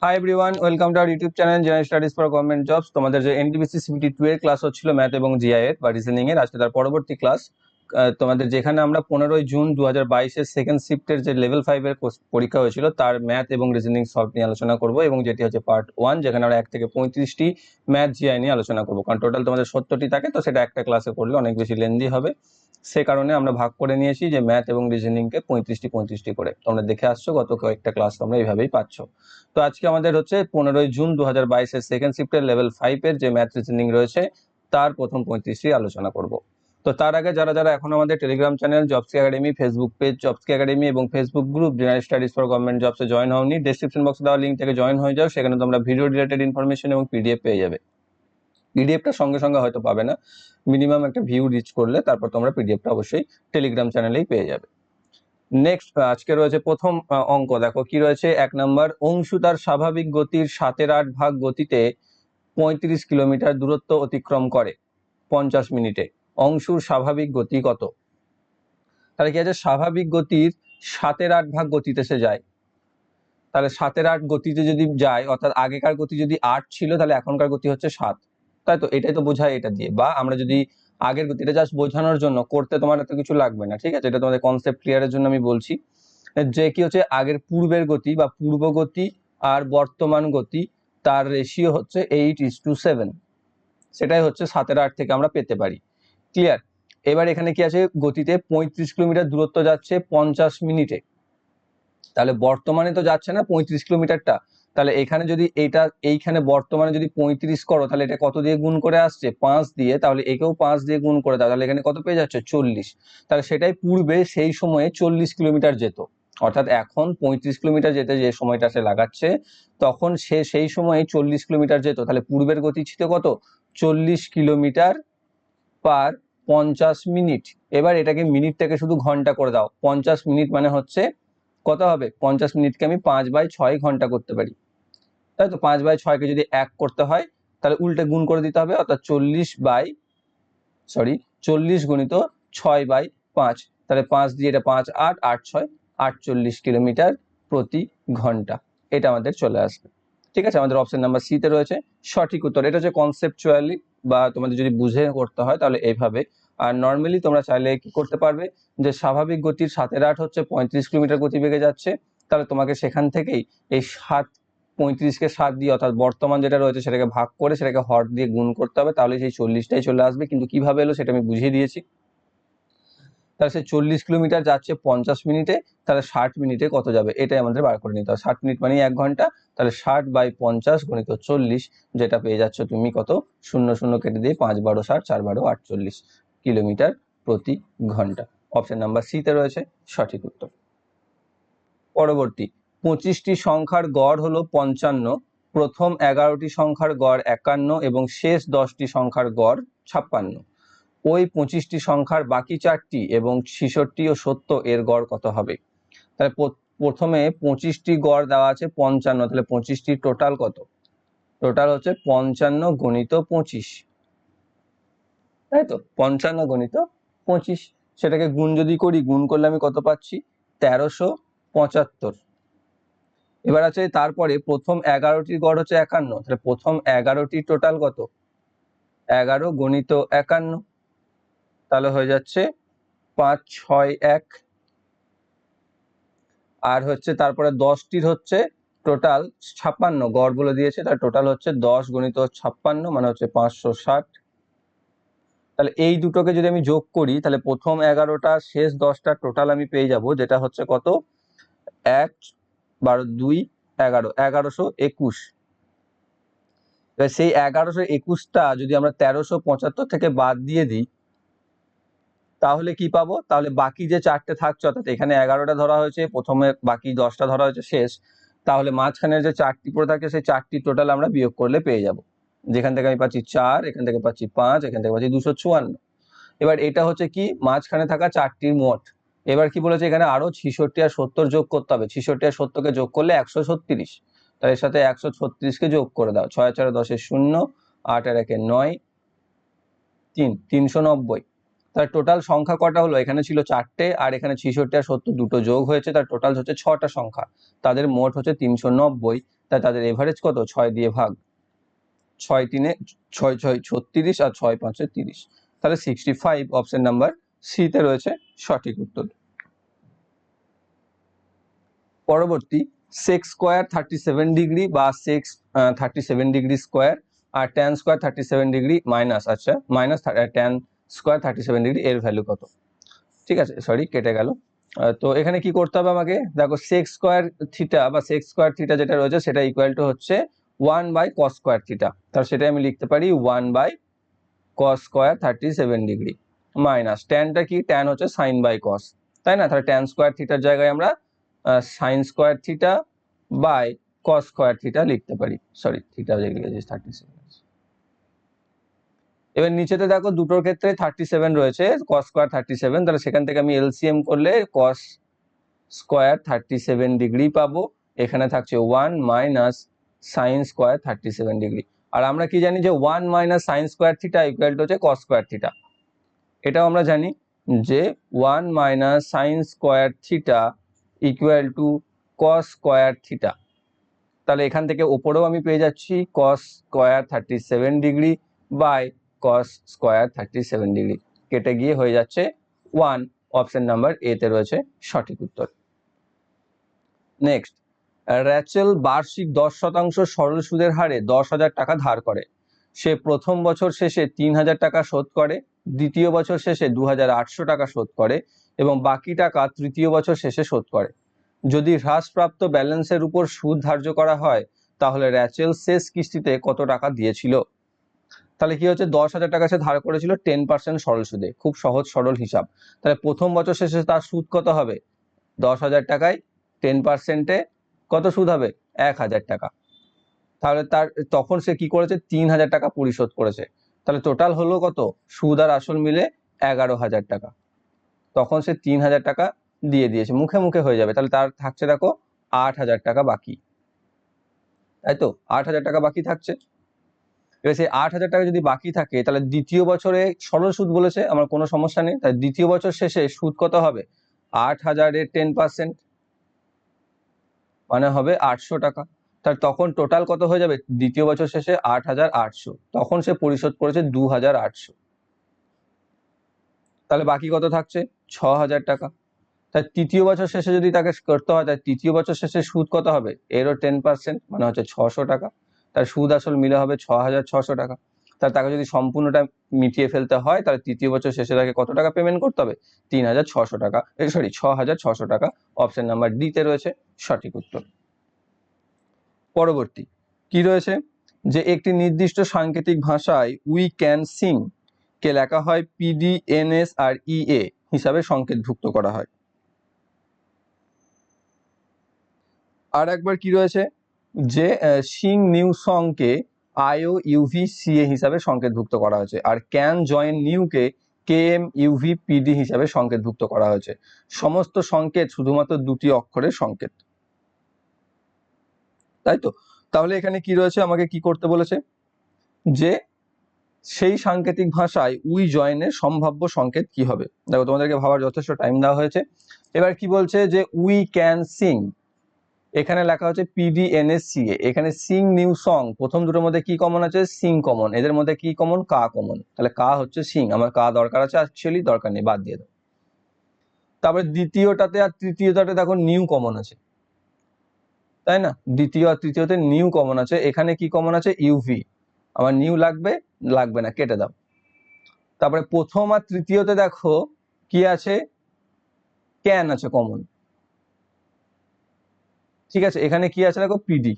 Hi everyone, welcome to our YouTube channel general studies for government jobs. তোমাদের যে NTPC CBT 2 এর class হচ্ছিল math এবং GI এর বা রিজনিং এর, আজকে তার পরবর্তী ক্লাস। তোমাদের যেখানে আমরা 15ই জুন 2022 এর সেকেন্ড শিফটের যে লেভেল 5 এর পরীক্ষা হয়েছিল তার ম্যাথ এবং রিজনিং সলভ নিয়ে আলোচনা করব, এবং যেটি হচ্ছে পার্ট 1, যেখানে আমরা 1 থেকে 35টি ম্যাথ জিআই নিয়ে আলোচনা করব। কারণ টোটাল তোমাদের 70টি থাকে, তো সেটা একটা ক্লাসে করলে অনেক বেশি লেন্দি হবে। সে কারণে আমরা ভাগ করে নিয়েছি যে ম্যাথ এবং রিজনিংকে 35টি করে। তোমরা দেখে আসছো গত কয়েকটা ক্লাস তোমরা এইভাবেই পাচ্ছ। তো আজকে আমাদের হচ্ছে 15ই জুন 2022 এর সেকেন্ড শিফটের লেভেল 5 এর যে ম্যাথ রিজনিং রয়েছে তার প্রথম 35টি আলোচনা করব। তো তার আগে যারা যারা এখন আমাদের Telegram channel Jobs Academy, Facebook page Jobs Academy এবং Facebook group general studies for government জবসে জয়েন হওনি, ডেসক্রিপশন বক্সে দেওয়া লিঙ্ক থেকে জয়েন হয়ে যাও। সেখানে তোমরা ভিডিও রিলেটেড ইনফরমেশন এবং পিডিএফ পেয়ে যাবে। পিডিএফটা সঙ্গে সঙ্গে হয়তো পাবে না, মিনিমাম একটা ভিউ রিচ করলে তারপর তোমরা পিডিএফটা অবশ্যই টেলিগ্রাম চ্যানেলেই পেয়ে যাবে। নেক্সট আজকে রয়েছে প্রথম অঙ্ক। দেখো কি রয়েছে। 1 নম্বর, অংশু তার স্বাভাবিক গতির 7/8 ভাগ গতিতে 35 কিলোমিটার দূরত্ব অতিক্রম করে 50 মিনিটে। অংশুর স্বাভাবিক গতি কত? তাহলে কি আছে, স্বাভাবিক গতির 7/8 ভাগ গতিতে সে যায়। তাহলে 7/8 গতিতে যদি যায়, অর্থাৎ আগেকার গতি যদি 8 ছিল তাহলে এখনকার গতি হচ্ছে 7, তাই তো? এটাই তো বোঝায় এটা দিয়ে। বা আমরা যদি আগের গতিটা জাস্ট বোঝানোর জন্য, করতে তোমার এত কিছু লাগবে না, ঠিক আছে? এটা তোমাদের কনসেপ্ট ক্লিয়ারের জন্য আমি বলছি যে কি হচ্ছে, আগের পূর্বের গতি বা পূর্বগতি আর বর্তমান গতি তার রেশিও হচ্ছে 8:7। সেটাই হচ্ছে 7/8 থেকে আমরা পেতে পারি। ক্লিয়ার? এবার এখানে কি আছে, গতিতে 35 কিলোমিটার দূরত্ব যাচ্ছে 50 মিনিটে। তাহলে বর্তমানে তো যাচ্ছে না 35 কিলোমিটারটা, তাহলে এখানে যদি এইখানে বর্তমানে যদি 35 করো, তাহলে এটা কত দিয়ে গুণ করে আসছে? 5 দিয়ে। তাহলে একেও 5 দিয়ে গুণ করে দাও, তাহলে এখানে কত পেয়ে যাচ্ছে? 40। তাহলে সেটাই পূর্বে সেই সময়ে 40 কিলোমিটার যেত। অর্থাৎ এখন 35 কিলোমিটার যেতে যে সময়টা সে লাগাচ্ছে, তখন সে সেই সময়ে 40 কিলোমিটার যেত। তাহলে পূর্বের গতি ছিল কত? 40 কিলোমিটার পার 50 মিনিট। এবার এটাকে মিনিটটাকে শুধু ঘন্টা করে দাও। 50 মিনিট মানে হচ্ছে কত হবে? 50 মিনিটকে আমি 5/6 ঘন্টা করতে পারি, তাই তো? 5/6 কে যদি 1 করতে হয় তাহলে উল্টে গুণ করে দিতে হবে, অর্থাৎ 40 গুণিত 6/5। তাহলে 5 দিয়ে এটা 5 8 8 6 48 কিলোমিটার প্রতি ঘন্টা। এটা আমাদের চলে আসবে। ঠিক আছে, আমাদের অপশন নাম্বার সি তে রয়েছে সঠিক উত্তর। এটা হচ্ছে কনসেপচুয়ালি, বা তোমাদের যদি বুঝে করতে হয় তাহলে এইভাবে। আর নর্মালি তোমরা চাইলে কি করতে পারবে, যে স্বাভাবিক গতির 7/8 হচ্ছে 35 কিলোমিটার গতিবেগে যাচ্ছে, তাহলে তোমাকে সেখান থেকেই এই 35কে 7 দিয়ে, অর্থাৎ বর্তমান যেটা রয়েছে সেটাকে ভাগ করে সেটাকে হর দিয়ে গুণ করতে হবে, তাহলে সেই 40টাই চলে আসবে। কিন্তু কিভাবে এলো সেটা আমি বুঝিয়ে দিয়েছি। তাহলে সে 40 কিলোমিটার যাচ্ছে 50 মিনিটে, তাহলে 60 মিনিটে কত যাবে এটাই আমাদের বার করে নিতে হবে। 60 মিনিট মানে 1 ঘন্টা, তাহলে 60/50 গুণিত 40, যেটা পেয়ে যাচ্ছ তুমি কত? 0 0 কেটে দিয়ে 5 12 60, 4 12 48 কিলোমিটার প্রতি ঘন্টা। অপশন নাম্বার সি তে রয়েছে সঠিক উত্তর। পরবর্তী, 25টি সংখ্যার গড় হলো 55, প্রথম 11টি সংখ্যার গড় 51 এবং শেষ 10টি সংখ্যার গড় 56। ওই 25টি সংখ্যার বাকি 4টি এবং 66 ও 70 এর গড় কত হবে? তাহলে প্রথমে 25টি গড় দেওয়া আছে 55, তাহলে 25টি টোটাল কত? টোটাল হচ্ছে 55 গুণিত 25, তাই তো? 55 গুণিত 25, সেটাকে গুণ যদি করি, গুণ করলে আমি কত পাচ্ছি? 1375। এবার আছে তারপরে প্রথম 11টির গড় হচ্ছে 51, তাহলে প্রথম 11টি টোটাল কত? 11 গুণিত 51, তাহলে হয়ে যাচ্ছে 561। আর হচ্ছে তারপরে 10টির হচ্ছে টোটাল 56, গড় বলে দিয়েছে, তার টোটাল হচ্ছে 10 গুণিত 56 মানে হচ্ছে 560। তাহলে এই দুটোকে যদি আমি যোগ করি, তাহলে প্রথম 11টা শেষ 10টা টোটাল আমি পেয়ে যাব, যেটা হচ্ছে কত? 1 12 2 11, 1121। এবার সেই 1121টা যদি আমরা 1375 থেকে বাদ দিয়ে দিই, তাহলে কি পাবো? তাহলে বাকি যে 4টে থাকছে, অর্থাৎ এখানে 11টা ধরা হয়েছে প্রথমে, বাকি 10টা ধরা হয়েছে শেষ, তাহলে মাঝখানে যে 4টি পড়ে থাকে সেই 4টি টোটাল আমরা বিয়োগ করলে পেয়ে যাব। যেখান থেকে আমি পাচ্ছি 4, এখান থেকে পাচ্ছি 5, এখান থেকে পাচ্ছি 254। এবার এটা হচ্ছে কি, মাঝখানে থাকা 4টির মোট। এবার কি বলেছে, এখানে আরো 66 আর 70 যোগ করতে হবে। 66 আর 70কে যোগ করলে 136, তার এর সাথে 136কে যোগ করে দাও। 6 4 10 0, 8 আর 1 9, 390। তার টোটাল সংখ্যা কটা হলো? এখানে ছিল 4টে, আর এখানে 66 আর 70 দুটো যোগ হয়েছে, তার টোটাল হচ্ছে 6টা সংখ্যা, তাদের মোট হচ্ছে 390। তাই তাদের এভারেজ কত, 6 দিয়ে ভাগ, 6 3 6 6 36 আর 6 5 30, তাহলে 65 অপশন নাম্বার সি তে রয়েছে সঠিক উত্তর। পরবর্তী সেক স্কোয়ার 37 ডিগ্রি বা সেক 37 ডিগ্রি স্কোয়ার আর ট্যান স্কোয়ার 37 ডিগ্রি মাইনাস, আচ্ছা মাইনাস ট্যান স্কোয়ার 37 ডিগ্রি এর ভ্যালু কত? ঠিক আছে, সরি কেটে গেল। তো এখানে কি করতে হবে আমাকে, দেখো সেক স্কোয়ার থিটা বা সেক স্কোয়ার থিটা যেটা রয়েছে সেটা ইকুয়াল টু হচ্ছে 1/cos স্কোয়ার থিটা, তাহলে সেটা আমি লিখতে পারি 1/cos স্কোয়ার 37 ডিগ্রি মাইনাস ট্যানটা কি, ট্যান হচ্ছে সাইন বাই কস, তাই না? তাহলে ট্যান স্কোয়ার থিটার জায়গায় আমরা sine square theta by cos square theta লিখতে পারি, সরি থিটা লিখেছি 37। এবার নিচেতে দেখো দুটোর ক্ষেত্রে 37 রয়েছে, কস স্কোয়ার 37, তাহলে সেখান থেকে আমি এলসিএম করলে কস স্কোয়ার 37 ডিগ্রি পাবো, এখানে থাকছে 1 মাইনাস সাইন স্কোয়ার 37 ডিগ্রি। আর আমরা কি জানি যে 1 minus sine square theta equal to হচ্ছে কস স্কোয়ার থিটা, এটাও আমরা জানি যে 1 minus sine square theta equal to cos square theta. তাহলে এখান থেকে ওপরেও আমি পেয়ে যাচ্ছি cos square 37 degree by cos square 37 degree, কেটে গিয়ে হয়ে যাচ্ছে 1, অপশন নাম্বার এ তে রয়েছে সঠিক উত্তর। নেক্সট, র্যাচেল বার্ষিক 10% সরল সুদের হারে 10,000 টাকা ধার করে। সে প্রথম বছর শেষে 3,000 টাকা শোধ করে, দ্বিতীয় বছর শেষে 2,800 টাকা শোধ করে এবং বাকি টাকা তৃতীয় বছর শেষে শোধ করে। যদি হ্রাসপ্রাপ্ত ব্যালেন্সের উপর সুদ ধার্য করা হয় তাহলে র্যাচেল শেষ কিস্তিতে কত টাকা দিয়েছিল? তাহলে কি হচ্ছে, 10,000 টাকা সে ধার করেছিল 10% সরল সুদে, খুব সহজ সরল হিসাব। তাহলে প্রথম বছর শেষে তার সুদ কত হবে, 10,000 টাকায় 10%-এ কত সুদ হবে, 1,000 টাকা। তাহলে তার তখন সে কি করেছে, 3,000 টাকা পরিশোধ করেছে, তাহলে টোটাল হলো কত, সুদ আর আসল মিলে 11,000 টাকা। তখন সে 3,000 টাকা দিয়ে দিয়েছে, মুখে মুখে হয়ে যাবে, তাহলে তার থাকছে দেখো 8,000 টাকা বাকি, তাই তো 8,000 টাকা বাকি থাকছে। এবার সেই 8,000 টাকা যদি বাকি থাকে তাহলে দ্বিতীয় বছরে সরল সুদ বলেছে, আমার কোনো সমস্যা নেই, তাই দ্বিতীয় বছর শেষে সুদ কত হবে, 8,000-এর 10% মানে হবে 800 টাকা। তাহলে তখন টোটাল কত হয়ে যাবে, দ্বিতীয় বছর শেষে 8,800, তখন সে পরিশোধ করেছে 2,800, তাহলে বাকি কত থাকছে, 6,000 টাকা। তাই তৃতীয় বছর শেষে যদি তাকে করতে হয়, তাই তৃতীয় বছর শেষে সুদ কত হবে, এরও 10% মানে হচ্ছে 600 টাকা, তার সুদ আসল মিলে হবে 6,600 টাকা। তাহলে তাকে যদি সম্পূর্ণটা মিটিয়ে ফেলতে হয় তাহলে তৃতীয় বছর শেষে তাকে কত টাকা পেমেন্ট করতে হবে, 3,600 টাকা, সরি 6,600 টাকা, অপশন নাম্বার ডি তে রয়েছে সঠিক উত্তর। পরবর্তী কি রয়েছে, যে একটি নির্দিষ্ট সাংকেতিক ভাষায় উই ক্যান সিং কে লেখা হয় পিডি, এনএস আর ইএ হিসাবে সংকেতভুক্ত করা হয়। আর একবার কি রয়েছে, যে সিং নিউ সংকে আইও ইউভি সিএ হিসাবে সংকেতভুক্ত করা হয়েছে, আর ক্যান জয়েন নিউকে কেএম ইউভি পিডি হিসাবে সংকেতভুক্ত করা হয়েছে। সমস্ত সংকেত শুধুমাত্র দুটি অক্ষরের সংকেত, তাই তো। তাহলে এখানে কি রয়েছে, আমাকে কি করতে বলেছে, যে সেই সাংকেতিক ভাষায় উই জয়েনের সম্ভাব্য সংকেত কি হবে। দেখো তোমাদেরকে ভাবার যথেষ্ট টাইম দেওয়া হয়েছে। এবার কি বলছে, যে উই ক্যান সিং, এখানে লেখা হচ্ছে পিডিএনএসসিএ, এখানে সিং নিউ সং, প্রথম দুটোর মধ্যে কি কমন আছে, সিং কমন, এদের মধ্যে কি কমন, কা কমন, তাহলে কা হচ্ছে সিং, আমার কা দরকার আছে, অ্যাকচুয়ালি দরকার নেই, বাদ দিয়ে দাও। তারপরে দ্বিতীয়টাতে আর তৃতীয়টাতে দেখো নিউ কমন আছে, তাই না, দ্বিতীয় আর তৃতীয়তে নিউ কমন আছে, এখানে কি কমন আছে, ইউভি, আমার নিউ লাগবে, লাগবে না, কেটে দাও। তারপরে প্রথম আর তৃতীয়তে দেখো কি আছে, ক্যান আছে কমন, ঠিক আছে, এখানে কি আছে দেখো পিডি,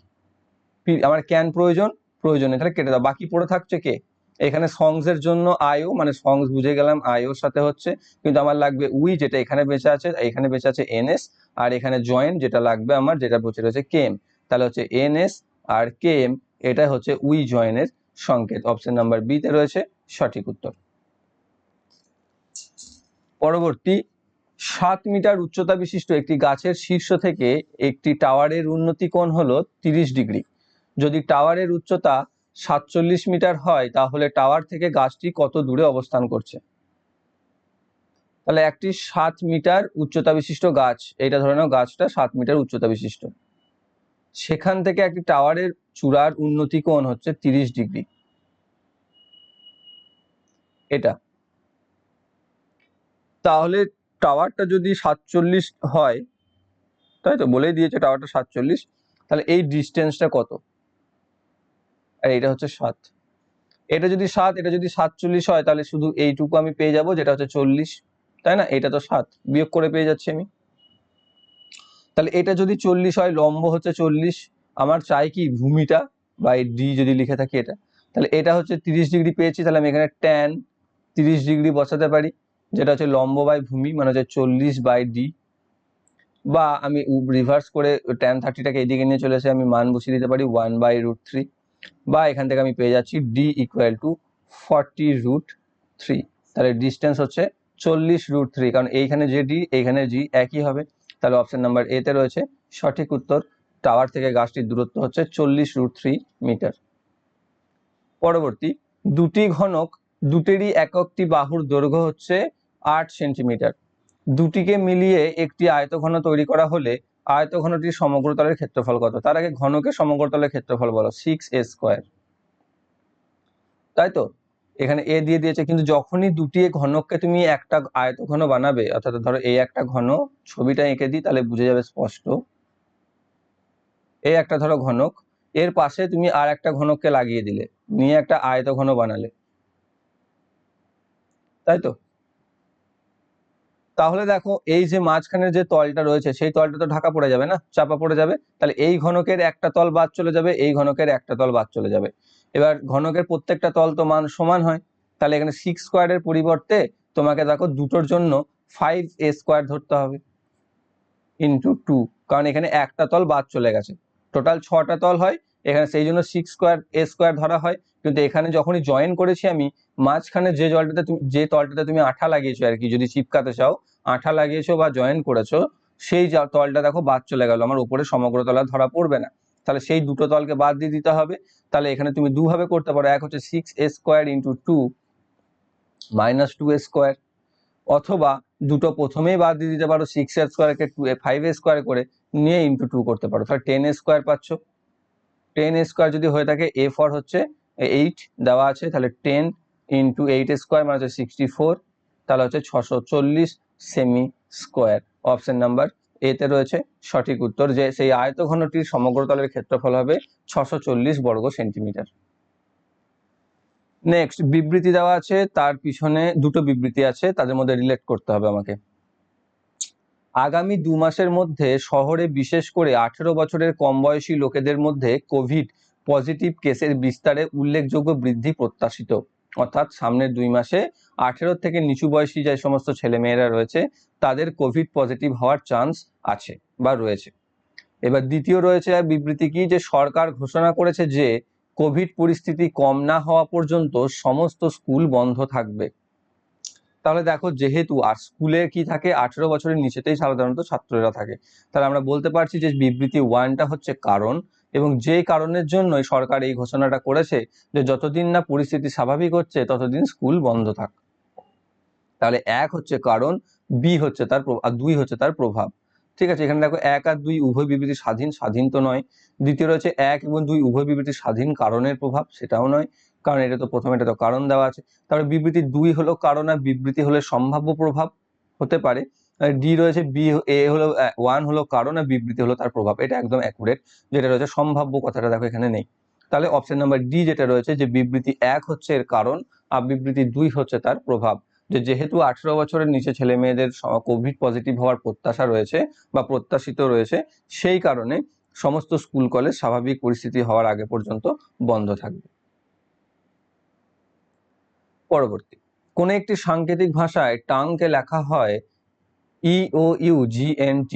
আমার ক্যান প্রয়োজন, প্রয়োজন নেই, তাহলে কেটে দাও। বাকি পড়ে থাকছে কে, এখানে সংস এর জন্য আইও, মানে সংস বুঝে গেলাম আইওর সাথে হচ্ছে, কিন্তু আমার লাগবে উই, যেটা এখানে বেঁচে আছে, এখানে বেঁচে আছে এনএস, আর এখানে জয়েন যেটা লাগবে আমার, যেটা বসে রয়েছে কেএম, তাহলে হচ্ছে এনএস আর কেএম, এটা হচ্ছে উই জয়েনের সংকেত, অপশন নাম্বার বি তে রয়েছে সঠিক উত্তর। পরবর্তী, 7 মিটার উচ্চতা বিশিষ্ট একটি গাছের শীর্ষ থেকে একটি টাওয়ারের উন্নতি কোণ হলো 30 ডিগ্রি। যদি টাওয়ারের উচ্চতা 47 মিটার হয় তাহলে টাওয়ার থেকে গাছটি কত দূরে অবস্থান করছে। তাহলে একটি 7 মিটার উচ্চতা বিশিষ্ট গাছ, এটা ধরে নাও গাছটা 7 মিটার উচ্চতা বিশিষ্ট, সেখান থেকে একটি টাওয়ারের চূড়ার উন্নতি কোণ হচ্ছে 30°। এটা তাহলে টাওয়ারটা যদি 47 হয়, তাই তো বলেই দিয়েছে টাওয়ারটা 47, তাহলে এই ডিস্টেন্সটা কত? আর এটা হচ্ছে 7। এটা যদি 7, এটা যদি 47 হয়, তাহলে শুধু এইটুকু আমি পেয়ে যাব, যেটা হচ্ছে 40, তাই না? এটা তো 7, বিয়োগ করে পেয়ে যাচ্ছি আমি। তাহলে এটা যদি 40 হয়, লম্ব হচ্ছে 40, আমার চাই কি ভূমিটা, বা এই ডি যদি লিখে থাকি এটা, তাহলে এটা হচ্ছে 30° পেয়েছি, তাহলে আমি এখানে tan 30° বসাতে পারি, যেটা হচ্ছে লম্ব বাই ভূমি, মানে হচ্ছে 40/d। বা আমি রিভার্স করে tan 30টাকে এইদিকে নিয়ে চলে এসে আমি মান বসিয়ে দিতে পারি 1/√3, বা এখান থেকে আমি পেয়ে যাচ্ছি d = 40√3। তাহলে ডিস্টেন্স হচ্ছে 40√3, কারণ এইখানে যে ডি এইখানে জি একই হবে। তাহলে অপশন নাম্বার এ তে রয়েছে সঠিক উত্তর। টাওয়ার থেকে গাছটির দূরত্ব হচ্ছে 40√3 মিটার। পরবর্তী, দুটি ঘনক দুটিরই এককটি বাহুর দৈর্ঘ্য হচ্ছে 8 সেন্টিমিটার। দুটিকে মিলিয়ে একটি আয়তঘন তৈরি করা হলে আয়তঘনটির সমগ্রতলের ক্ষেত্রফল কত? তার আগে ঘনকের সমগ্রতলের ক্ষেত্রফল বলো, 6a²। তাই তো, এখানে এ দিয়ে দিয়েছে, কিন্তু যখনই দুটি ঘনককে তুমি একটা আয়তঘন বানাবে, অর্থাৎ ধরো এই একটা ঘন, ছবিটা এঁকে দিই তাহলে বুঝে যাবে স্পষ্ট। এই একটা ধরো ঘনক, এর পাশে তুমি আর একটা ঘনককে লাগিয়ে দিলে, নিয়ে একটা আয়তঘন বানালে, তাই তো। তাহলে দেখো এই যে মাঝখানের যে তলটা রয়েছে সেই তলটা তো ঢাকা পড়ে যাবে না, চাপা পড়ে যাবে। তাহলে এই ঘনকের একটা তল বাদ চলে যাবে, এই ঘনকের একটা তল বাদ চলে যাবে। এবার ঘনকের প্রত্যেকটা তল তো মান সমান হয়, তাহলে এখানে 6² এর পরিবর্তে তোমাকে দেখো দুটোর জন্য 5a² ধরতে হবে ইন্টু 2, কারণ এখানে একটা তল বাদ চলে গেছে। টোটাল 6টা তল হয় এখানে, সেই জন্য 6a² ধরা হয়। কিন্তু এখানে যখনই জয়েন করেছি আমি, মাঝখানে যে তলটাতে তুমি আঠা লাগিয়েছো আর কি, যদি চিপকাতে চাও, আঠা লাগিয়েছো বা জয়েন করেছো, সেই তলটা দেখো বাদ চলে গেল, আমার উপরে সমগ্র তলা ধরা পড়বে না। তাহলে সেই দুটো তলকে বাদ দিয়ে দিতে হবে। তাহলে এখানে তুমি দুভাবে করতে পারো, এক হচ্ছে 6a² ইন্টু 2 -2a², অথবা দুটো প্রথমেই বাদ দিয়ে দিতে পারো, 6a²কে 5a² করে নিয়ে ইন্টু 2 করতে পারো, তাহলে 10a² পাচ্ছ। 10a² যদি হয়ে থাকে, a ফর হচ্ছে 8 দেওয়া আছে, তাহলে 10 ইন্টু 8a² মানে হচ্ছে 64, তাহলে হচ্ছে 640 semi square. Option number A তে রয়েছে সঠিক উত্তর, যে সেই আয়তঘনটির সমগ্রতলের ক্ষেত্রফল হবে 640 বর্গ সেন্টিমিটার। নেক্সট, বিবৃতি দেওয়া আছে, তার পিছনে দুটো বিবৃতি আছে, তাদের মধ্যে রিলেট করতে হবে আমাকে। আগামী 2 মাসের মধ্যে শহরে বিশেষ করে 18 বছরের কম বয়সী লোকেদের মধ্যে কোভিড পজিটিভ কেসের বিস্তারে উল্লেখযোগ্য বৃদ্ধি প্রত্যাশিত। অর্থাৎ সামনের 2 মাসে 18 থেকে নিচু বয়সী যে সমস্ত ছেলেমেয়েরা রয়েছে তাদের কোভিড পজিটিভ হওয়ার চান্স আছে বা রয়েছে। এবার দ্বিতীয় রয়েছে বিবৃতি কি, যে সরকার ঘোষণা করেছে যে কোভিড পরিস্থিতি কম না হওয়া পর্যন্ত সমস্ত স্কুল বন্ধ থাকবে। তাহলে দেখো, যেহেতু আর স্কুলে কি থাকে, 18 বছরের নিচেতেই সাধারণত ছাত্ররা থাকে, তাহলে আমরা বলতে পারছি যে বিবৃতি 1টা হচ্ছে কারণ, এবং যেই কারণের জন্য সরকার এই ঘোষণাটা করেছে যে যতদিন না পরিস্থিতি স্বাভাবিক হচ্ছে ততদিন স্কুল বন্ধ থাক। তাহলে 1 হচ্ছে কারণ, বি হচ্ছে তার, আর 2 হচ্ছে তার প্রভাব। ঠিক আছে, এখানে দেখো 1 আর 2 উভয় বিবৃতি স্বাধীন, স্বাধীন তো নয়। দ্বিতীয় রয়েছে 1 এবং 2 উভয় বিবৃতি স্বাধীন কারণের প্রভাব, সেটাও নয়, কারণ এটা তো প্রথমে এটা তো কারণ দেওয়া আছে। তাহলে বিবৃতি 2 হলো কারণ, আর বিবৃতি হলে সম্ভাব্য প্রভাব হতে পারে। ডি রয়েছে বি, এ হলো 1 হলো কারণ আর বিবৃতি হলো তার প্রভাব, এটা একদম অ্যাকুরেট। যেটা রয়েছে সম্ভাব্য কথাটা দেখো এখানে নেই। তাহলে অপশন নাম্বার ডি যেটা রয়েছে, যে বিবৃতি 1 হচ্ছে এর কারণ আর বিবৃতি 2 হচ্ছে তার প্রভাব। যেহেতু 18 বছরের নিচে ছেলে মেয়েদের কোভিড পজিটিভ হওয়ার প্রত্যাশা রয়েছে বা প্রত্যাশিত রয়েছে, সেই কারণে সমস্ত স্কুল কলেজ স্বাভাবিক পরিস্থিতি হওয়ার আগে পর্যন্ত বন্ধ থাকবে। পরবর্তী, কোন একটি সাংকেতিক ভাষায় টাংকে লেখা হয় EOUGNT,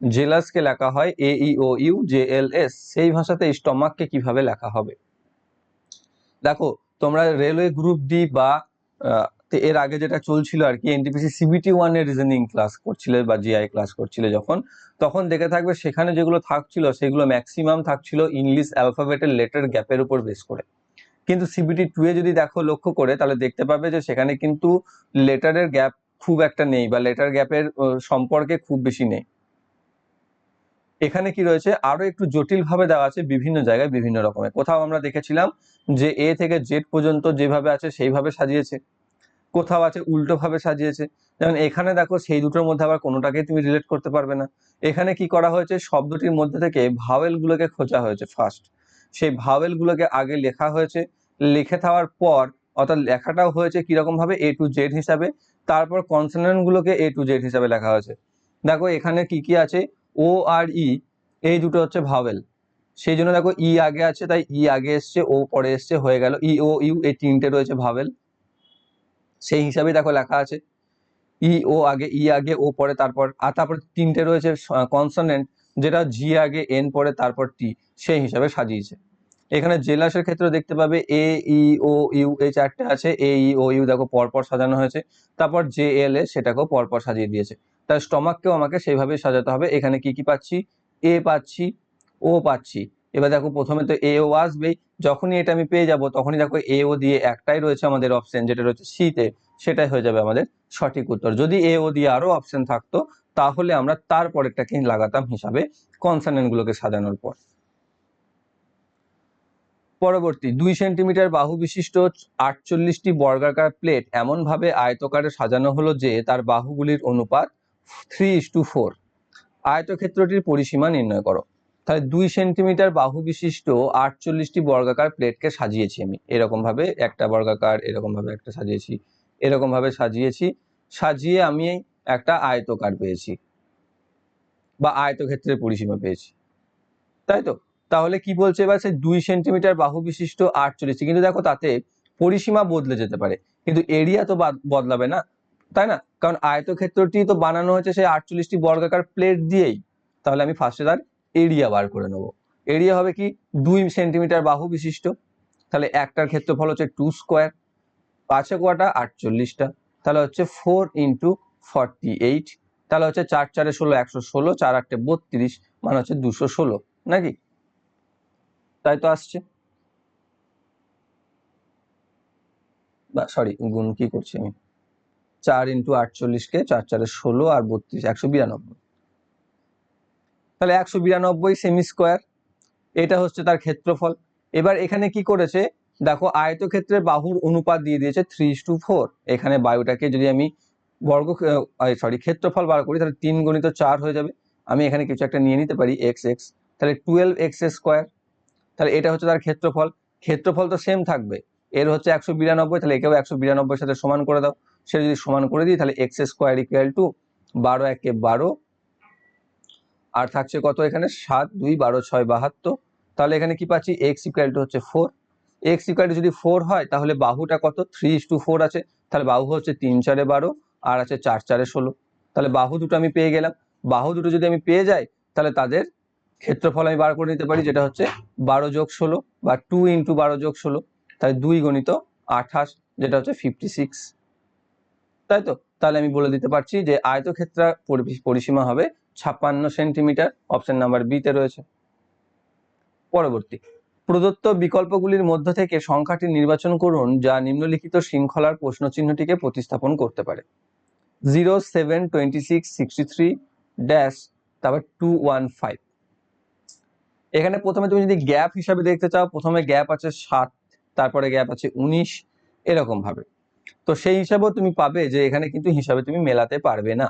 জেলাসকে লেখা হয় AEOUJLS, সেই ভাষাতে স্টমাককে কিভাবে লেখা হবে? দেখো, তোমরা রেলওয়ে গ্রুপ ডি বা এর আগে যেটা চলছিল আর কি, এনটিপিসি সিবিটি 1 এর রিজনিং ক্লাস করছিলে বা জিআই ক্লাস করছিলে যখন, তখন দেখে থাকবে সেখানে যেগুলো থাকছিল সেগুলো ম্যাক্সিমাম থাকছিল ইংলিশ অ্যালফাবেটের লেটার গ্যাপের উপর বেস করে। কিন্তু সিবিটি 2 এ যদি দেখো লক্ষ্য করে, তাহলে দেখতে পাবে যে সেখানে কিন্তু লেটারের গ্যাপ খুব একটা নেই, বা লেটার গ্যাপের সম্পর্কে খুব বেশি নেই। এখানে কি রয়েছে, আরো একটু জটিল ভাবে দেওয়া আছে, বিভিন্ন জায়গায় বিভিন্ন রকমের। কোথাও আমরা দেখেছিলাম যে এ থেকে জেড পর্যন্ত যেভাবে আছে সেইভাবে সাজিয়েছে, কোথাও আছে উল্টো ভাবে সাজিয়েছে। যেমন এখানে দেখো সেই দুটোর মধ্যে আবার কোনোটাকেই তুমি রিলেট করতে পারবে না। এখানে কি করা হয়েছে, শব্দটির মধ্যে থেকে ভাওয়েল গুলোকে খোঁজা হয়েছে ফার্স্ট, সেই ভাওয়েল গুলোকে আগে লেখা হয়েছে, লিখে থাকার পর অর্থাৎ লেখাটাও হয়েছে কিরকম ভাবে, এ টু জেড হিসাবে, তারপর কনসোনেন্ট গুলোকে এ টু জেড হিসাবে লেখা হয়েছে। দেখো এখানে কি কি আছে, ও আর ই, এই দুটো হচ্ছে ভাওয়েল, সেই জন্য দেখো ই আগে আছে, তাই ই আগে এসছে, ও পরে এসছে, হয়ে গেল ই ও ইউ, এই তিনটে রয়েছে ভাওয়েল, সেই হিসাবেই দেখো লেখা আছে। ই আগে ও পরে, তারপর তিনটে রয়েছে কনসোনেন্ট, যেটা জি আগে এন পরে তারপর টি, সেই হিসাবে সাজিয়েছে। এখানে জেলাসের ক্ষেত্রে দেখতে পাবে এ ই ও ইউ, এই চারটে আছে, এ ই ও ইউ দেখো পরপর সাজানো হয়েছে, তারপর জে এল এ সেটাকেও পরপর সাজিয়ে দিয়েছে। তাই স্টমাককেও আমাকে সেইভাবেই সাজাতে হবে। এখানে কি কি পাচ্ছি, এ পাচ্ছি, ও পাচ্ছি। এবার দেখো প্রথমে তো এ ও আসবেই, যখনই এটা আমি পেয়ে যাব তখনই দেখো এ ও দিয়ে একটাই রয়েছে আমাদের অপশন, যেটা রয়েছে সি তে, সেটাই হয়ে যাবে আমাদের সঠিক উত্তর। যদি এ ও দিয়ে আরো অপশন থাকতো তাহলে আমরা তারপরেরটাকে লাগাতাম হিসাবে কনসোনেন্ট গুলোকে সাজানোর পর। পরবর্তী, 2 সেন্টিমিটার বাহু বিশিষ্ট 48টি বর্গাকার প্লেট এমন ভাবে আয়তকারে সাজানো হলো যে তার বাহুগুলির অনুপাত 3:4। আয়তক্ষেত্রটির পরিসীমা নির্ণয় করো। তাহলে 2 সেন্টিমিটার বাহু বিশিষ্ট 48টি বর্গাকার প্লেটকে সাজিয়েছি আমি, এরকম ভাবে একটা বর্গাকার, এরকম ভাবে একটা সাজিয়েছি, এরকম ভাবে সাজিয়েছি, সাজিয়ে আমি একটা আয়তকার পেয়েছি বা আয়তক্ষেত্রের পরিসীমা পেয়েছি, তাই তো। তাহলে কি বলছে এবার, সে 2 সেন্টিমিটার বাহু বিশিষ্ট 48, কিন্তু দেখো তাতে পরিসীমা বদলে যেতে পারে, কিন্তু এরিয়া তো বদলাবে না, তাই না? কারণ আয়তক্ষেত্রটি তো বানানো হয়েছে সেই 48টি বর্গাকার প্লেট দিয়েই। তাহলে আমি ফার্স্টে তার এরিয়া বার করে নেবো। এরিয়া হবে কি, 2 সেন্টিমিটার বাহু বিশিষ্ট, তাহলে একটার ক্ষেত্রফল হচ্ছে 2 স্কোয়ার, 5 কোয়াটা 48টা, তাহলে হচ্ছে 4 ইন্টু 48, তাহলে হচ্ছে 4 4 16 116, 4 8 32, মানে হচ্ছে 216, নাকি? তাই তো আসছে, বা সরি গুণ কি করছি আমি, 4 ইন্টু 48কে 4 4 16 আর 32, 192, তাহলে 192 সেমি স্কোয়ার, এটা হচ্ছে তার ক্ষেত্রফল। এবার এখানে কি করেছে দেখো, আয়তক্ষেত্রের বাহুর অনুপাত দিয়ে দিয়েছে 3:4। এখানে বায়ুটাকে যদি আমি ক্ষেত্রফল বার করি, তাহলে 3 গুণিত 4 হয়ে যাবে। আমি এখানে কিছু একটা নিয়ে নিতে পারি এক্স এক্স, তাহলে 12x স্কোয়ার, তাহলে এটা হচ্ছে তার ক্ষেত্রফল। ক্ষেত্রফল তো সেম থাকবে, এর হচ্ছে 192, তাহলে একেও 192 সাথে সমান করে দাও। সেটা যদি সমান করে দিই তাহলে এক্স স্কোয়ার ইকুয়াল টু 12 একে 12, আর থাকছে কত এখানে 7 2 12 6 72, তাহলে এখানে কি পাচ্ছি, এক্স ইকুয়াল টু হচ্ছে 4। এক্স ইকুয়াল টু যদি 4 হয় তাহলে বাহুটা কত, 3:4 আছে, তাহলে বাহু হচ্ছে 3 4 12 আর আছে 4 4 16, তাহলে বাহু দুটো আমি পেয়ে গেলাম। বাহু দুটো যদি আমি পেয়ে যাই তাহলে তাদের ক্ষেত্রফল আমি বার করে নিতে পারি, যেটা হচ্ছে 12 যোগ 16 বা 2 ইন্টু 12 যোগ 16, তাহলে 2 গুণিত 28, যেটা হচ্ছে 56, তাই তো। তাহলে আমি বলে দিতে পারছি যে আয়তক্ষেত্রের পরিসীমা হবে 56 সেন্টিমিটার, অপশন নাম্বার বি তে রয়েছে। পরবর্তী, প্রদত্ত বিকল্পগুলির মধ্য থেকে সংখ্যাটি নির্বাচন করুন যা নিম্নলিখিত শৃঙ্খলার প্রশ্নচিহ্নটিকে প্রতিস্থাপন করতে পারে। 0 7 26 63 ড্যাশ, তারপর 215। এখানে প্রথমে তুমি যদি গ্যাপ হিসাবে দেখতে চাও, প্রথমে গ্যাপ আছে 7, তারপরে গ্যাপ আছে 19, এরকম ভাবে। তো সেই হিসাবেও তুমি পাবে যে এখানে কিন্তু হিসাবে তুমি মেলাতে পারবে না।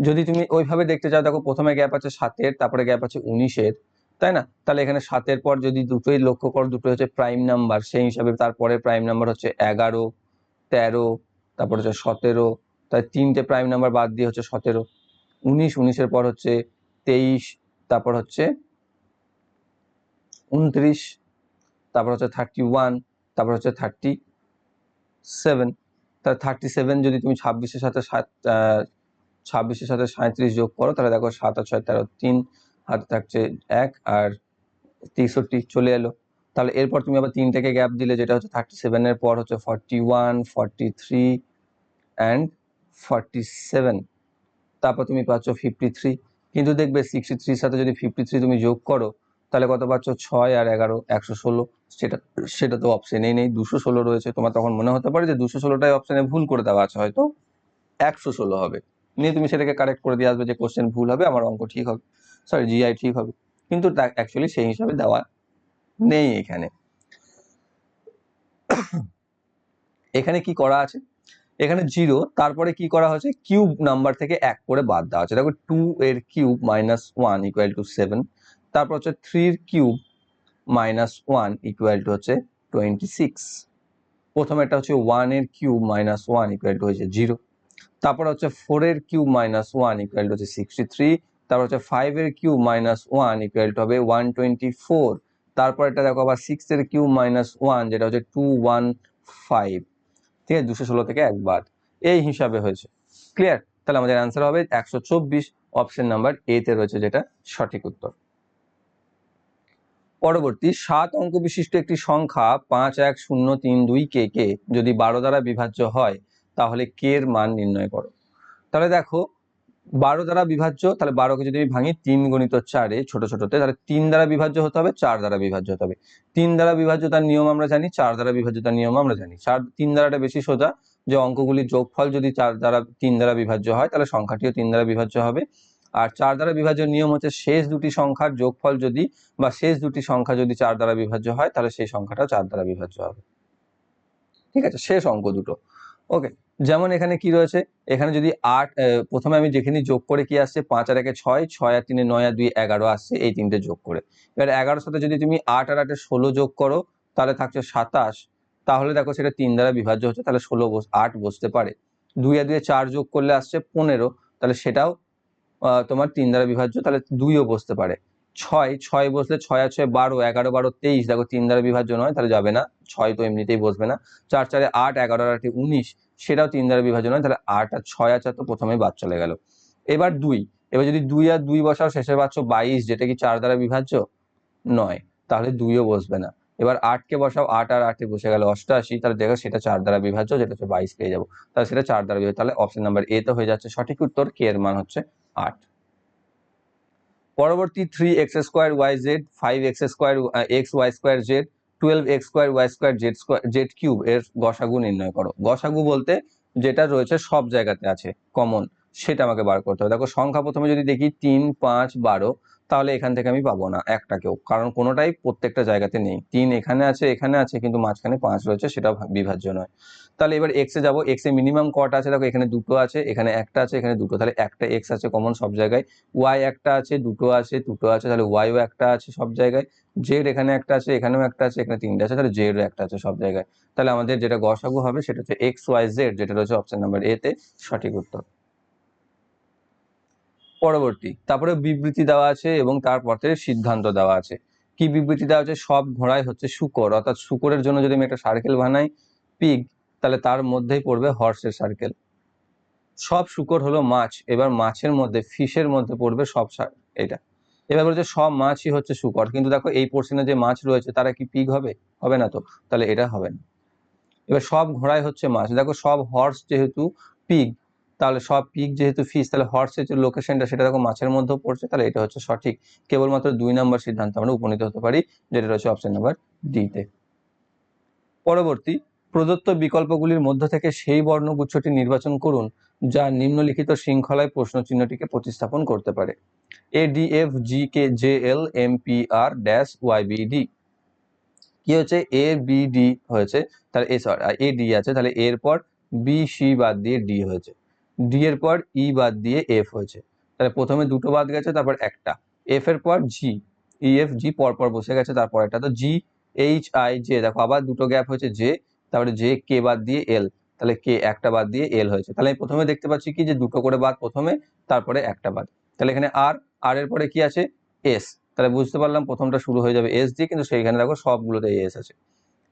যদি তুমি ওইভাবে দেখতে চাও, দেখো প্রথমে গ্যাপ আছে 7-এর, তারপরে গ্যাপ আছে 19-এর, তাই না? তাহলে এখানে 7-এর পর যদি দুটোই লক্ষ্য করো, দুটো হচ্ছে প্রাইম নাম্বার, সেই হিসাবে তারপরে প্রাইম নাম্বার হচ্ছে 11, 13, তারপর হচ্ছে 17, তাই 3টে প্রাইম নাম্বার বাদ দিয়ে হচ্ছে 17, 19, 19-এর পর হচ্ছে 23, তারপর হচ্ছে 29, তারপর হচ্ছে 31, তারপর হচ্ছে 37। তাহলে 37 যদি তুমি 26-এর সাথে 26-এর সাথে 37 যোগ করো, তাহলে দেখো 7 আর 6 13, 3 হাতে থাকছে 1 আর 63 চলে এলো। তাহলে এরপর তুমি আবার 3টাকে গ্যাপ দিলে, যেটা হচ্ছে 37-এর পর হচ্ছে 41, 43 অ্যান্ড 47, তারপর তুমি পাচ্ছ 53। কিন্তু দেখবে 63-র সাথে যদি 53 তুমি যোগ করো তাহলে কত পাচ্ছ, 6 আর 11 116, সেটা তো অপশনেই নেই, 216 রয়েছে। তোমার তখন মনে হতে পারে যে 216টাই অপশনে ভুল করে দেওয়া আছে, হয়তো 116 হবে, নিয়ে তুমি সেটাকে কারেক্ট করে দিয়ে আসবে যে কোশ্চেন ভুল হবে, আমার অঙ্ক ঠিক হবে। সরি জিআই ঠিক হবে, কিন্তু অ্যাকচুয়ালি সেই হিসাবে দেওয়া নেই এখানে। এখানে কি করা আছে, এখানে 0, তারপরে কি করা হয়েছে কিউব নাম্বার থেকে 1 করে বাদ দেওয়া আছে। দেখো 2 এর কিউব মাইনাস 1 ইকুয়াল টু 7, তারপর হচ্ছে 3 এর কিউব মাইনাস 1 ইকুয়াল টু হচ্ছে 26। প্রথমে এটা হচ্ছে 1 এর কিউব মাইনাস 1 ইকুয়াল টু হচ্ছে 0, তারপর হচ্ছে 4 এর কিউব মাইনাস 1 ইকুয়াল টু হচ্ছে 63, তারপর হচ্ছে 5 এর কিউব মাইনাস 1 ইকুয়াল টু হবে 124, তারপর এটা দেখো আবার 6 এর কিউব মাইনাস 1 যেটা হচ্ছে 215, ঠিক আছে, 216 থেকে 1 বাদ, এই হিসাবে হয়েছে। ক্লিয়ার? তাহলে আমাদের অ্যান্সার হবে 124, অপশন নাম্বার এ তে রয়েছে যেটা সঠিক উত্তর। পরবর্তী 7 অঙ্ক বিশিষ্ট একটি সংখ্যা 51032 কে যদি 12 দ্বারা বিভাজ্য হয় তাহলে কে এর মান নির্ণয় করো। তাহলে দেখো 12 দ্বারা বিভাজ্য, তাহলে 12কে যদি আমি ভাঙি 3 গুণিত 4 এ ছোট ছোটতে, তাহলে 3 দ্বারা বিভাজ্য হতে হবে, 4 দ্বারা বিভাজ্য হতে হবে। 3 দ্বারা বিভাজ্যতার নিয়ম আমরা জানি, 4 দ্বারা বিভাজ্যতার নিয়ম আমরা জানি। 3 দ্বারাটা বেশি সোজা, যে অঙ্কগুলির যোগফল যদি 3 দ্বারা বিভাজ্য হয় তাহলে সংখ্যাটিও 3 দ্বারা বিভাজ্য হবে। আর 4 দ্বারা বিভাজ্যের নিয়ম হচ্ছে শেষ দুটি সংখ্যার যোগফল যদি বা শেষ দুটি সংখ্যা যদি 4 দ্বারা বিভাজ্য হয় তাহলে সেই সংখ্যাটাও 4 দ্বারা বিভাজ্য হবে। ঠিক আছে, শেষ অঙ্ক দুটো। ওকে, যেমন এখানে কি রয়েছে, এখানে যদি 8, প্রথমে আমি যেখানে যোগ করে কি আসছে 5 আর 1 6, 6 আর 3 9 আর 2 11 আসছে, এই তিনটে যোগ করে। এবার 11 সাথে যদি তুমি 8 আর 8 16 যোগ করো তাহলে থাকছে 27, তাহলে দেখো সেটা 3 দ্বারা বিভাজ্য হচ্ছে, তাহলে 8 বসতে পারে। 2 আর 2 4 যোগ করলে আসছে 15, তাহলে সেটাও তোমার 3 দ্বারা বিভাজ্য, তাহলে 2ও বসতে পারে। 6 বসলে 6 আর 6 12, 11 12 23, দেখো 3 দ্বারা বিভাজ্য নয়, তাহলে যাবে না, 6 তো এমনিতেই বসবে না। 4 4 8, 11 আর 8 19, সেটাও 3 দ্বারা বিভাজ্য নয়, তাহলে 8 আর 6 আর 4 তো প্রথমেই বাদ চলে গেল। এবার 2, এবার যদি 2 আর 2 বসাও শেষে পাচ্ছ 22, যেটা কি 4 দ্বারা বিভাজ্য নয়, তাহলে 2ও বসবে না। এবার 8 কে বসাও, 8 আর 8 বসে গেল 88, তাহলে দেখো সেটা 4 দ্বারা বিভাজ্য, যেটা হচ্ছে 22 পেয়ে যাবো, তাহলে সেটা 4 দ্বারা বিভাজ্য, তাহলে অপশন নাম্বার এ তো হয়ে যাচ্ছে সঠিক উত্তর, কে এর মান হচ্ছে 8। পরবর্তী 3x square Y Z, 5x square X Y square Z, 12x square Y square Z cube এর গসাগু নির্ণয় করো। গসাগু বলতে যেটা রয়েছে সব জায়গাতে আছে কমন, সেটা আমাকে বার করতে হবে। দেখো সংখ্যা প্রথমে যদি দেখি 3 5 12, তাহলে এখান থেকে আমি পাবো না একটাকেও, কারণ কোনোটাই প্রত্যেকটা জায়গাতে নেই। 3 এখানে আছে, কিন্তু মাঝখানে 5 রয়েছে, সেটা বিভাজ্য নয়। তাহলে এবার এক্স এ যাবো, এক্স এ মিনিমাম কটা আছে, দেখো এখানে দুটো আছে, এখানে একটা আছে, এখানে দুটো, তাহলে একটা এক্স আছে কমন সব জায়গায়। ওয়াই একটা আছে, দুটো আছে, তাহলে ওয়াইও একটা আছে সব জায়গায়। জেড এখানে একটা আছে, এখানেও একটা আছে, এখানে 3টে আছে, তাহলে জেডও একটা আছে সব জায়গায়। তাহলে আমাদের যেটা গসাগু হবে সেটা হচ্ছে এক্স ওয়াই জেড, যেটা রয়েছে অপশন নাম্বার এ তে সঠিক উত্তর। পরবর্তী, তারপরে বিবৃতি দেওয়া আছে এবং তারপর থেকে সিদ্ধান্ত দেওয়া আছে। কি বিবৃতি দেওয়া আছে, সব ঘোড়াই হচ্ছে শূকর, অর্থাৎ শূকরের জন্য যদি আমি একটা সার্কেল বানাই পিগ, তাহলে তার মধ্যেই পড়বে হর্সের সার্কেল। সব শূকর হলো মাছ, এবার মাছের মধ্যে ফিশের মধ্যে পড়বে সব এটা। এবার বলছে সব মাছই হচ্ছে শূকর, কিন্তু দেখো এই পোর্শনে যে মাছ রয়েছে তারা কি পিগ হবে? হবে না তো, তাহলে এটা হবে না। এবার সব ঘোড়াই হচ্ছে মাছ, দেখো সব হর্স যেহেতু পিগ, তাহলে সব পিগ যেহেতু ফিশ, তাহলে হর্সের যে লোকেশনটা সেটা দেখো মাছের মধ্যেও পড়ছে, তাহলে এটা হচ্ছে সঠিক। কেবলমাত্র 2 নম্বর সিদ্ধান্ত আমরা উপনীত হতে পারি, যেটা রয়েছে অপশন নাম্বার ডি তে। পরবর্তী, প্রদত্ত বিকল্পগুলির মধ্য থেকে সেই বর্ণগুচ্ছটি নির্বাচন করুন যা নিম্নলিখিত শৃঙ্খলায় প্রশ্নচিহ্নটিকে প্রতিস্থাপন করতে পারে। A D F G K J L M P R dash Y B D. কি হচ্ছে, এ বি ডি হয়েছে, তাহলে এ ডি আছে, তাহলে এর পর বি সি বাদ দিয়ে ডি হয়েছে, ডি এর পর ই বাদ দিয়ে এফ হয়েছে, তাহলে প্রথমে দুটো বাদ গেছে, তারপর একটা, এফ এর পর জি, ই এফ জি পরপর বসে গেছে, তারপর একটা তো জি এইচ আই জে, দেখো আবার দুটো গ্যাপ হয়েছে জে, তারপরে জে কে বাদ দিয়ে এল, তাহলে কে একটা বাদ দিয়ে এল হয়েছে। তাহলে আমি প্রথমে দেখতে পাচ্ছি কি যে দুটো করে বাদ প্রথমে, তারপরে একটা বাদ, তাহলে এখানে আর, আর এর পরে কি আছে এস, তাহলে বুঝতে পারলাম প্রথমটা শুরু হয়ে যাবে এস দিয়ে, কিন্তু সেইখানে দেখো সবগুলোতে এস আছে।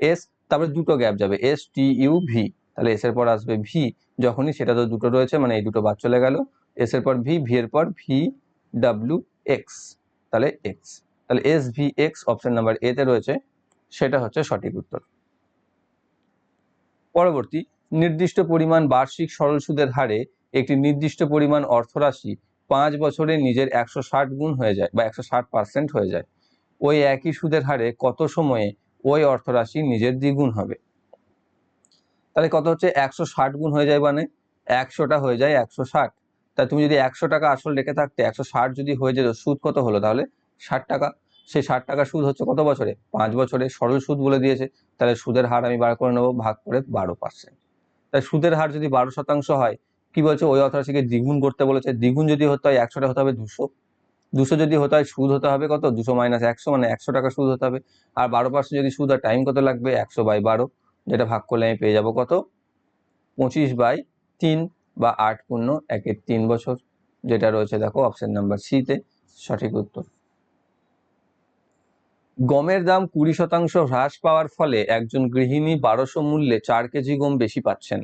এস, তারপরে দুটো গ্যাপ যাবে এস টি ইউ ভি, তাহলে এস এর পর আসবে ভি, যখনই সেটা তো দুটো রয়েছে মানে এই দুটো বাদ চলে গেল, এস এর পর ভি, ভি এর পর ভি ডাব্লিউ এক্স, তাহলে এক্স, তাহলে S V exe option number A তে রয়েছে, সেটা হচ্ছে সঠিক উত্তর। পরবর্তী, নির্দিষ্ট পরিমাণ বার্ষিক সরল সুদের হারে একটি নির্দিষ্ট পরিমাণ অর্থরাশি 5 বছরে নিজের 160 গুণ হয়ে যায় বা 160% হয়ে যায়, ওই একই সুদের হারে কত সময়ে ওই অর্থরাশি নিজের দ্বিগুণ হবে? তাহলে কত হচ্ছে 160 গুণ হয়ে যায়, মানে 100টা হয়ে যায় 160, তা তুমি যদি 100 টাকা আসল রেখে থাকতে 160 যদি হয়ে যেত, সুদ কত হলো তাহলে 60 টাকা। সেই 60 টাকা সুদ হচ্ছে কত বছরে? 5 বছরে। সরল সুদ বলে দিয়েছে, তাহলে সুদের হার আমি বার করে নেবো, ভাগ করে 12%। তাই সুদের হার যদি 12% হয়, কি বলছে ওই অথরাশিকে দ্বিগুণ করতে বলেছে। দ্বিগুণ যদি হতে হয় 100টা হতে হবে 200, 200 যদি হতে হয় সুদ হতে হবে কত? 200 মাইনাস 100 মানে 100 টাকা সুদ হতে হবে। আর 12% যদি সুদ আর টাইম কত লাগবে? 100/12, যেটা ভাগ করলে আমি পেয়ে যাবো কত? 25/3 বা 8×1=3 বছর, যেটা রয়েছে দেখো অপশন নাম্বার সি তে সঠিক উত্তর। গমের দাম 20% হ্রাস পাওয়ার ফলে একজন গৃহিণী 1200 মূল্যে 4 কেজি গম বেশি পাচ্ছেন।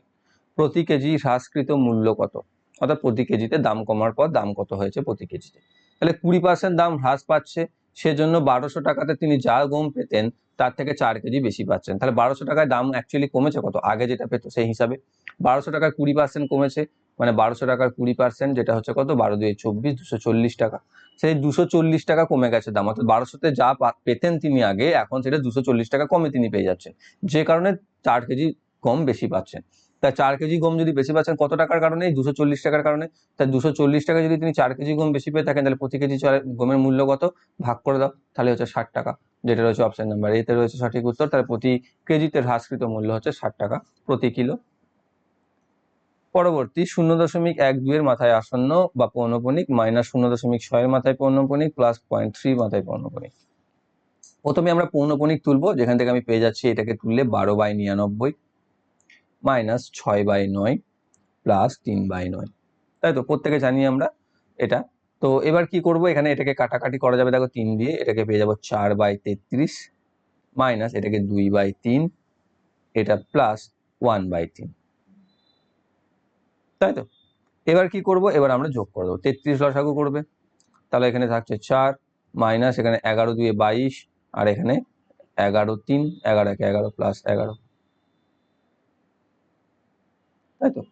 প্রতি কেজি হ্রাসকৃত মূল্য কত? অর্থাৎ প্রতি কেজিতে দাম কমার পর দাম কত হয়েছে প্রতি কেজিতে। তাহলে 20% দাম হ্রাস পাচ্ছে, সেজন্য 1200 টাকাতে তিনি যা গম পেতেন তার থেকে 4 কেজি বেশি পাচ্ছেন। তাহলে 1200 টাকায় দাম অ্যাকচুয়ালি কমেছে কত? আগে যেটা পেতো সেই হিসাবে 1200 টাকায় 20% কমেছে, মানে 1200 টাকার 20% যেটা হচ্ছে কত? 12×2=24, 240 টাকা। সেই 240 টাকা কমে গেছে দাম, অর্থাৎ 1200-তে যা পেতেন তিনি আগে, এখন সেটা 240 টাকা কমে তিনি পেয়ে যাচ্ছেন, যে কারণে 4 কেজি গম বেশি পাচ্ছেন। তাই 4 কেজি গম যদি বেশি পাচ্ছেন কত টাকার কারণে? 240 টাকার কারণে। তাই 240 টাকা যদি তিনি 4 কেজি গম বেশি পেয়ে থাকেন, তাহলে প্রতি কেজি গমের মূল্য কত? ভাগ করে দাও, তাহলে হচ্ছে 60 টাকা, যেটা রয়েছে অপশন নাম্বার এ তে রয়েছে সঠিক উত্তর। তাহলে প্রতি কেজিতে হ্রাসকৃত মূল্য হচ্ছে 60 টাকা প্রতি কিলো। পরবর্তী 0.12 এর মাথায় আসন্ন বা পৌনঃপুনিক, -0.6 এর মাথায় পৌনঃপুনিক, +0.3 মাথায় পৌনঃপুনিক। প্রথমে আমরা পৌনঃপুনিক তুলবো, যেখান থেকে আমি পেয়ে যাচ্ছি এটাকে তুললে 12/99 -6/9 +3/9, তাই তো প্রত্যেকে জানি আমরা এটা। তো এবার কি করব, এখানে এটাকে কাটাকাটি করা যাবে, দেখো 3 দিয়ে, এটাকে পেয়ে যাবো 4/33 মাইনাস এটাকে 2/3, এটা +1/3, তাই তো। এবার কি করব, এবার আমরা যোগ করে দেবো, 33 লসাগু করবে, তাহলে এখানে থাকছে 4 মাইনাস এখানে 11×2=22, আর এখানে 11×3, 11×1=11 +11, তাই তো।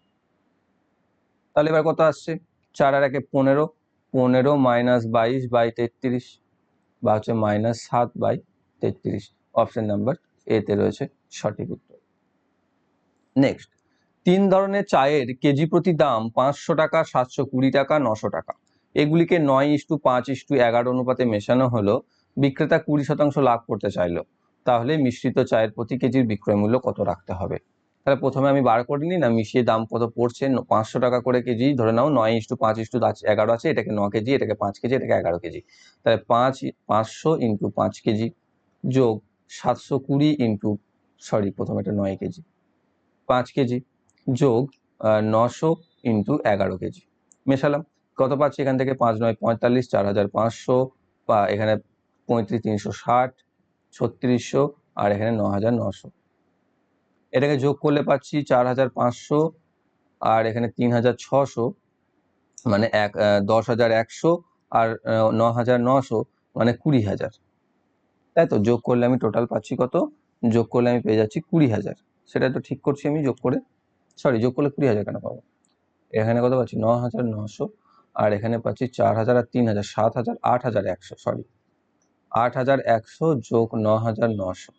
তাহলে এবার কত আসছে? 4 আর 1-এ 15, 15 মাইনাস 22/33 বা হচ্ছে -7/33, অপশন নাম্বার এ তে রয়েছে সঠিক উত্তর। নেক্সট, 3 ধরনের চায়ের কেজি প্রতি দাম 500 টাকা, 720 টাকা, 900 টাকা। এগুলিকে 9:5:11 অনুপাতে মেশানো হলো, বিক্রেতা 20% লাভ করতে চাইলো, তাহলে মিশ্রিত চায়ের প্রতি কেজির বিক্রয় মূল্য কত রাখতে হবে? তাহলে প্রথমে আমি বার করে নিই না, মিশিয়ে দাম কত পড়ছে। 500 টাকা করে কেজি ধরে নাও, 9:5:11 আছে, এটাকে 9 কেজি, এটাকে 5 কেজি, এটাকে 11 কেজি। তাহলে 500 × 5 কেজি যোগ 720 ইন্টু, প্রথমে এটা 9 কেজি, 5 কেজি যোগ 900 ইন্টু 11 কেজি, মেশালাম, কত পাচ্ছি এখান থেকে? 5×9 = 45, 4500, বা এখানে 35,360, 3600, আর এখানে 9,900। এটাকে যোগ করলে পাচ্ছি 4,500, আর এখানে 3,600, মানে 10,100, আর 9,900 মানে 20,000, তাই তো। যোগ করলে আমি টোটাল পাচ্ছি কত? যোগ করলে আমি পেয়ে যাচ্ছি 20,000। সেটা তো ঠিক করছি আমি যোগ করে, যোগ করলে 20,000 কেন পাবো? এখানে কত পাচ্ছি? 9,900, আর এখানে পাচ্ছি 4,000 আর 3,000, 7,000, 8,100, 8,100 যোগ 9,900,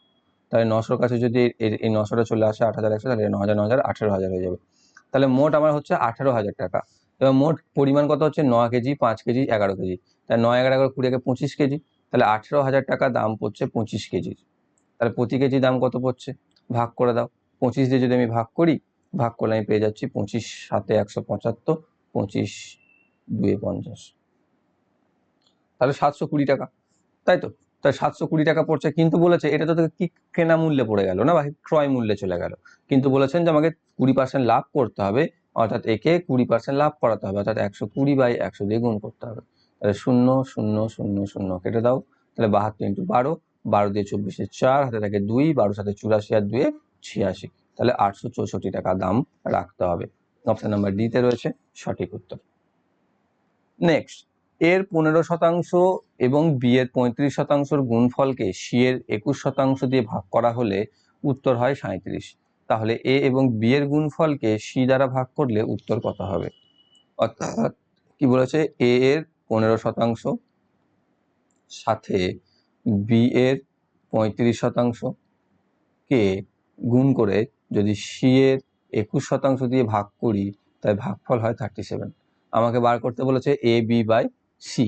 তাহলে 900-র কাছে যদি এই 900টা চলে আসে, 8,100, তাহলে 9,000, 9,000, 18,000 হয়ে যাবে। তাহলে মোট আমার হচ্ছে 18,000 টাকা। এবার মোট পরিমাণ কত হচ্ছে? 9 কেজি, 5 কেজি, 11 কেজি। তাহলে 9, 11, 20, 25 কেজি, তাহলে 18,000 টাকা দাম পড়ছে 25 কেজির। তাহলে প্রতি কেজি দাম কত পড়ছে? ভাগ করে দাও, 25 দিয়ে যদি আমি ভাগ করি, ভাগ করলে আমি পেয়ে যাচ্ছি 25 7 175, 25 2 50, তাহলে 720 টাকা, তাই তো। তাই 720 টাকা পড়ছে, কিন্তু বলেছে এটা তো কি কেনা মূল্যে পড়ে গেল না, বা ক্রয় মূল্যে চলে গেল, কিন্তু বলেছেন যে আমাকে 20% লাভ করতে হবে, অর্থাৎ একে 20% লাভ করাতে হবে, অর্থাৎ 120/100 দিয়ে গুণ করতে হবে। তাহলে 0 0 0 0 কেটে দাও, তাহলে 72 × 12, 12 দিয়ে 24-এ 4, হাতে থাকে 2, 12 7 84, আর 2 86, তাহলে 864 টাকা দাম রাখতে হবে। অপশন নাম্বার ডি তে রয়েছে সঠিক উত্তর। নেক্সট, এর 15% এবং বি এর 35%-র গুণফলকে সি এর 21% দিয়ে ভাগ করা হলে উত্তর হয় 37। তাহলে এ এবং বি এর গুণফলকে সি দ্বারা ভাগ করলে উত্তর কত হবে? অর্থাৎ কি বলেছে, এ এর 15% সাথে বি এর 35% কে গুণ করে যদি সি এর 21% দিয়ে ভাগ করি, তাই ভাগফল হয় 37। আমাকে বার করতে বলেছে এ বি বাই সি,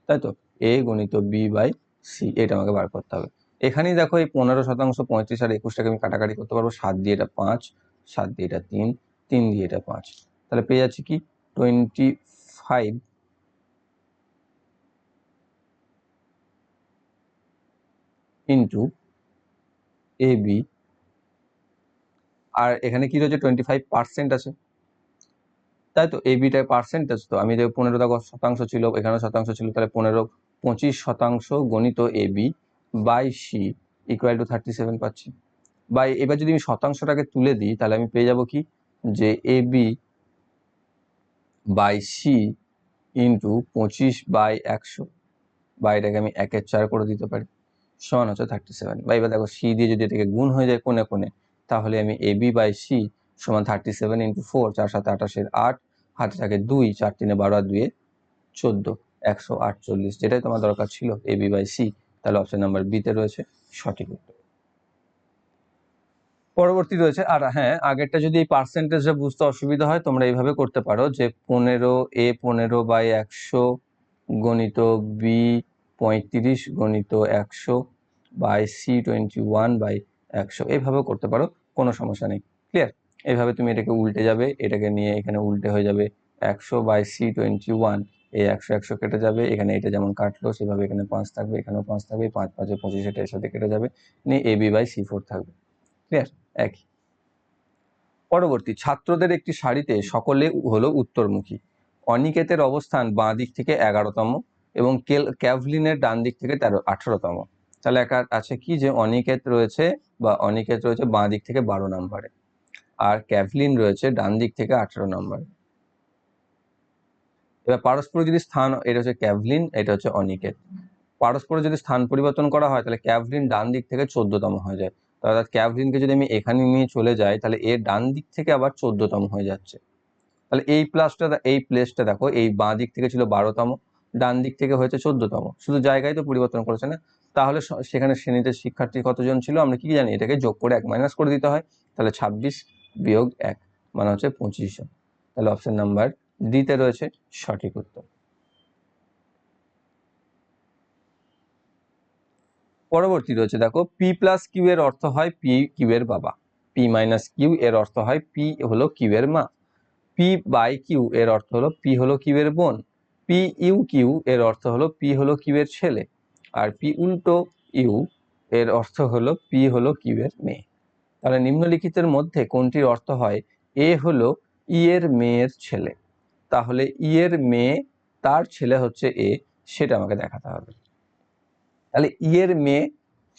তাই তো, এ গুণিত বি বাই সি, এটা আমাকে বার করতে হবে। এখানেই দেখো এই 15%, 35 আর 21টাকে আমি কাটাকাটি করতে পারবো, 7 দিয়ে এটা 5, 7 দিয়ে এটা 3, 3 দিয়ে এটা 5, তাহলে পেয়ে যাচ্ছি কি 25 ইন্টু এ বি, আর এখানে কি রয়েছে 25% আছে, তাই তো, এই বিটায় পার্সেন্টেজ, তো আমি যে 15% ছিল, এখানে শতাংশ ছিল, তাহলে 25% গণিত A B by C equal to 37 পাচ্ছি। বাই, এবার যদি আমি শতাংশটাকে তুলে দিই তাহলে আমি পেয়ে যাব কি, যে এ বি বাই সি ইন্টু 25/100, বা এটাকে আমি 1/4 করে দিতে পারি, সমান হচ্ছে 37। বা এবার দেখো সি দিয়ে যদি এটাকে গুণ হয়ে যায় কোণে কোণে, তাহলে আমি এ বি বাই সি সমান 37 ইন্টু 4, 4 7 28 8, হাতে থাকে 2, 4 3 12 আর 2 14, 148, যেটাই তোমার দরকার ছিল এ বি বাই সি, তাহলে অপশন নাম্বার বিতে রয়েছে সঠিক উত্তর। পরবর্তী রয়েছে, আর হ্যাঁ, আগেরটা যদি এই পার্সেন্টেজটা বুঝতে অসুবিধা হয় তোমরা এইভাবে করতে পারো, যে 15/100 গণিত বি 35 গণিত 100 বাই সি 21/100, এইভাবেও করতে পারো, কোনো সমস্যা নেই। ক্লিয়ার? এইভাবে তুমি এটাকে উল্টে যাবে, এটাকে নিয়ে এখানে উল্টে হয়ে যাবে 100 বাই সি 21, এই 100 100 কেটে যাবে, এখানে এটা যেমন কাটলো সেভাবে এখানে 5 থাকবে, এখানেও 5 থাকবে, 5 5 25, এটা এর সাথে কেটে যাবে, নিয়ে এ বি বাই সি 4 থাকবে। ক্লিয়ার? একই। পরবর্তী, ছাত্রদের একটি সারিতে সকলে হলো উত্তরমুখী, অনিকেতের অবস্থান বাঁ দিক থেকে 11তম এবং ক্যাভলিনের ডান দিক থেকে 18তম। তাহলে একটা আছে কি, যে অনিকেত রয়েছে বাঁ দিক থেকে 12 নম্বরে, আর ক্যাভলিন রয়েছে ডান দিক থেকে 18 নম্বরে। এবার পারস্পরিক যদি স্থান, এটা হচ্ছে ক্যাভলিন, এটা হচ্ছে অনিকেত, পারস্পরিক যদি স্থান পরিবর্তন করা হয় তাহলে ক্যাভলিন ডান দিক থেকে 14তম হয়ে যায়, অর্থাৎ ক্যাভলিনকে যদি আমি এখানে নিয়ে চলে যাই তাহলে এর ডান দিক থেকে আবার 14তম হয়ে যাচ্ছে। তাহলে এই প্লেসটা দেখো, এই বাঁ দিক থেকে ছিল 12তম, ডান দিক থেকে হয়েছে 14তম, শুধু জায়গায় তো পরিবর্তন করেছে না। তাহলে সেখানে শ্রেণীতে শিক্ষার্থী কতজন ছিল আমরা কি জানি, এটাকে যোগ করে 1 মাইনাস করে দিতে হয়, তাহলে 26 বিয়োগ 1 মানে হচ্ছে 25 জন। তাহলে অপশন নাম্বার ডিতে রয়েছে সঠিক উত্তর। পরবর্তী রয়েছে দেখো, পি প্লাস কিউ এর অর্থ হয় পি কিউ এর বাবা, পি মাইনাস কিউ এর অর্থ হয় পি হলো কিউ এর মা, পি বাই কিউ এর অর্থ হলো পি হলো কিউ এর বোন, পি ইউ কিউ এর অর্থ হলো পি হলো কিউ এর ছেলে, আর পি উল্টো ইউ এর অর্থ হলো পি হলো কিউ এর মেয়ে। তাহলে নিম্নলিখিতের মধ্যে কোনটির অর্থ হয় এ হলো ই এর মেয়ের ছেলে, তাহলে ই এর মেয়ে তার ছেলে হচ্ছে এ, সেটা আমাকে দেখাতে হবে। তাহলে ই এর মেয়ে,